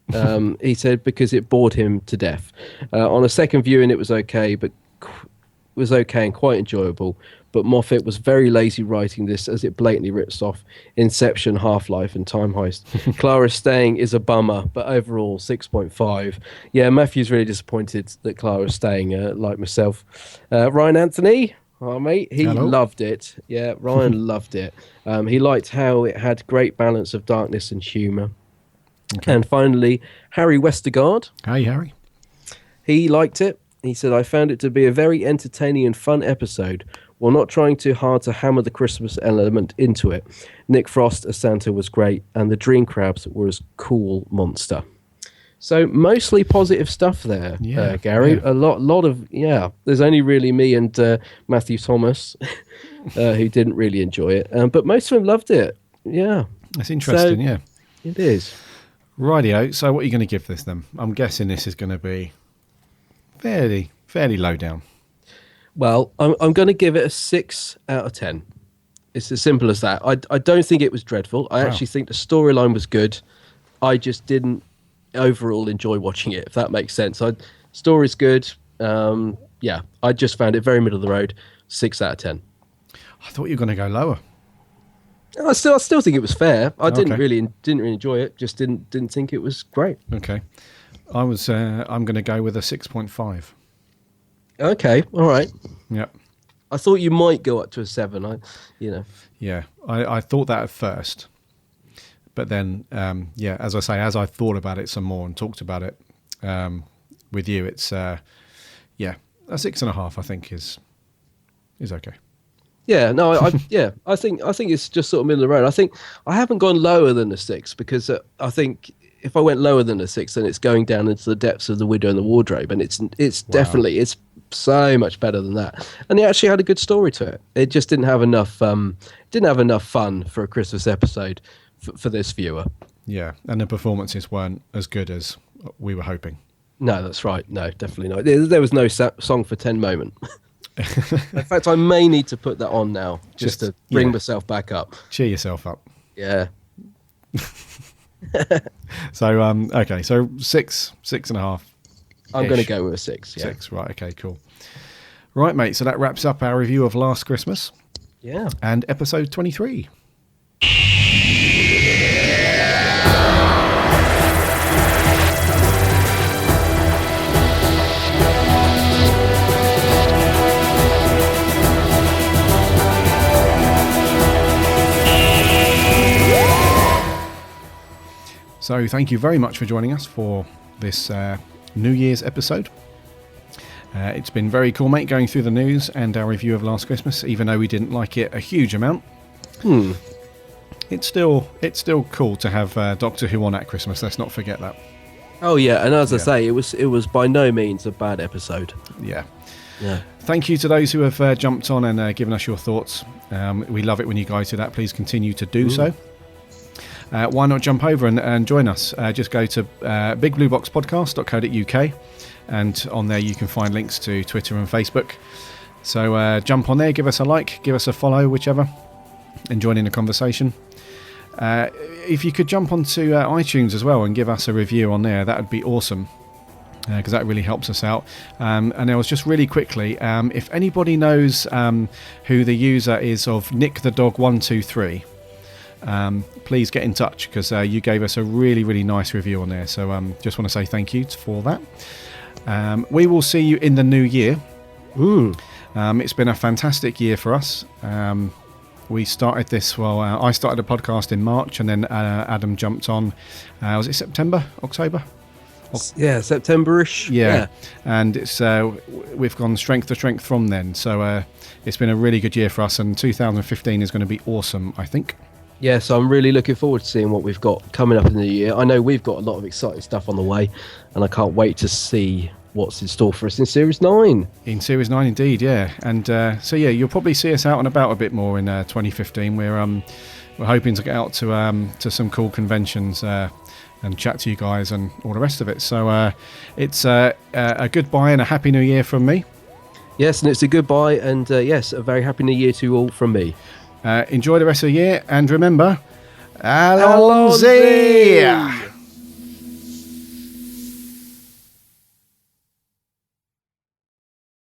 He said because it bored him to death. On a second viewing, it was okay, and quite enjoyable. But Moffat was very lazy writing this as it blatantly rips off Inception, Half-Life, and Time Heist. Clara's staying is a bummer, but overall 6.5. Yeah, Matthew's really disappointed that Clara's staying, like myself. Ryan Anthony. Oh, mate, he Hello. loved it. Yeah, Ryan loved it. He liked how it had great balance of darkness and humour. Okay. And finally, Harry Westergaard. Hey, Harry. He liked it. He said, I found it to be a very entertaining and fun episode while not trying too hard to hammer the Christmas element into it. Nick Frost as Santa was great, and the Dream Crabs were a cool monster. So mostly positive stuff there, Gary. Yeah. A lot of there's only really me and Matthew Thomas who didn't really enjoy it, but most of them loved it. Yeah, That's interesting. Yeah, it is. Rightio. So, what are you going to give this then? I'm guessing this is going to be fairly low down. Well, I'm going to give it a 6 out of 10. It's as simple as that. I don't think it was dreadful. I actually think the storyline was good. I just didn't overall enjoy watching it, if that makes sense. Story's good. I just found it very middle of the road. 6 out of 10. I thought you were going to go lower. I still think it was fair. I didn't really enjoy it. Just didn't think it was great. Okay, I'm going to go with a 6.5. Okay, all right. Yep. I thought you might go up to a 7. Yeah, I thought that at first, but then as I say, as I thought about it some more and talked about it with you, it's a 6.5. I think is okay. Yeah, no, I think it's just sort of middle of the road. I think I haven't gone lower than a 6 because I think if I went lower than a 6, then it's going down into the depths of The Widow and the Wardrobe, and it's definitely it's so much better than that. And it actually had a good story to it. It just didn't have enough fun for a Christmas episode for this viewer. Yeah, and the performances weren't as good as we were hoping. No, that's right. No, definitely not. There was no Song for 10 moment. In fact, I may need to put that on now just to bring myself back up. Cheer yourself up. Yeah. So, okay, so 6.5. I'm going to go with a 6. Yeah. 6, right, okay, cool. Right, mate, so that wraps up our review of Last Christmas. Yeah. And episode 23. So thank you very much for joining us for this New Year's episode. It's been very cool, mate, going through the news and our review of Last Christmas, even though we didn't like it a huge amount. It's still cool to have Doctor Who on at Christmas. Let's not forget that. Oh yeah, and as I say, it was by no means a bad episode. Yeah. Yeah. Thank you to those who have jumped on and given us your thoughts. We love it when you guys do that. Please continue to do so. Why not jump over and join us? Just go to bigblueboxpodcast.co.uk, and on there you can find links to Twitter and Facebook. So jump on there, give us a like, give us a follow, whichever, and join in the conversation. If you could jump onto iTunes as well and give us a review on there, that would be awesome, because that really helps us out. And there was just really quickly, if anybody knows who the user is of Nick the Dog 123, please get in touch, because you gave us a really, really nice review on there. So just want to say thank you for that. We will see you in the new year. It's been a fantastic year for us. We started this, I started a podcast in March, and then Adam jumped on, was it September, October? Yeah, September-ish. Yeah. And it's we've gone strength to strength from then. So it's been a really good year for us, and 2015 is going to be awesome, I think. Yeah, so I'm really looking forward to seeing what we've got coming up in the year. I know we've got a lot of exciting stuff on the way, and I can't wait to see what's in store for us in Series 9. In Series 9, indeed, yeah. And you'll probably see us out and about a bit more in 2015. We're hoping to get out to some cool conventions and chat to you guys and all the rest of it. So it's a goodbye and a happy new year from me. Yes, and it's a goodbye, and yes, a very happy new year to you all from me. Enjoy the rest of the year, and remember, Allons-y!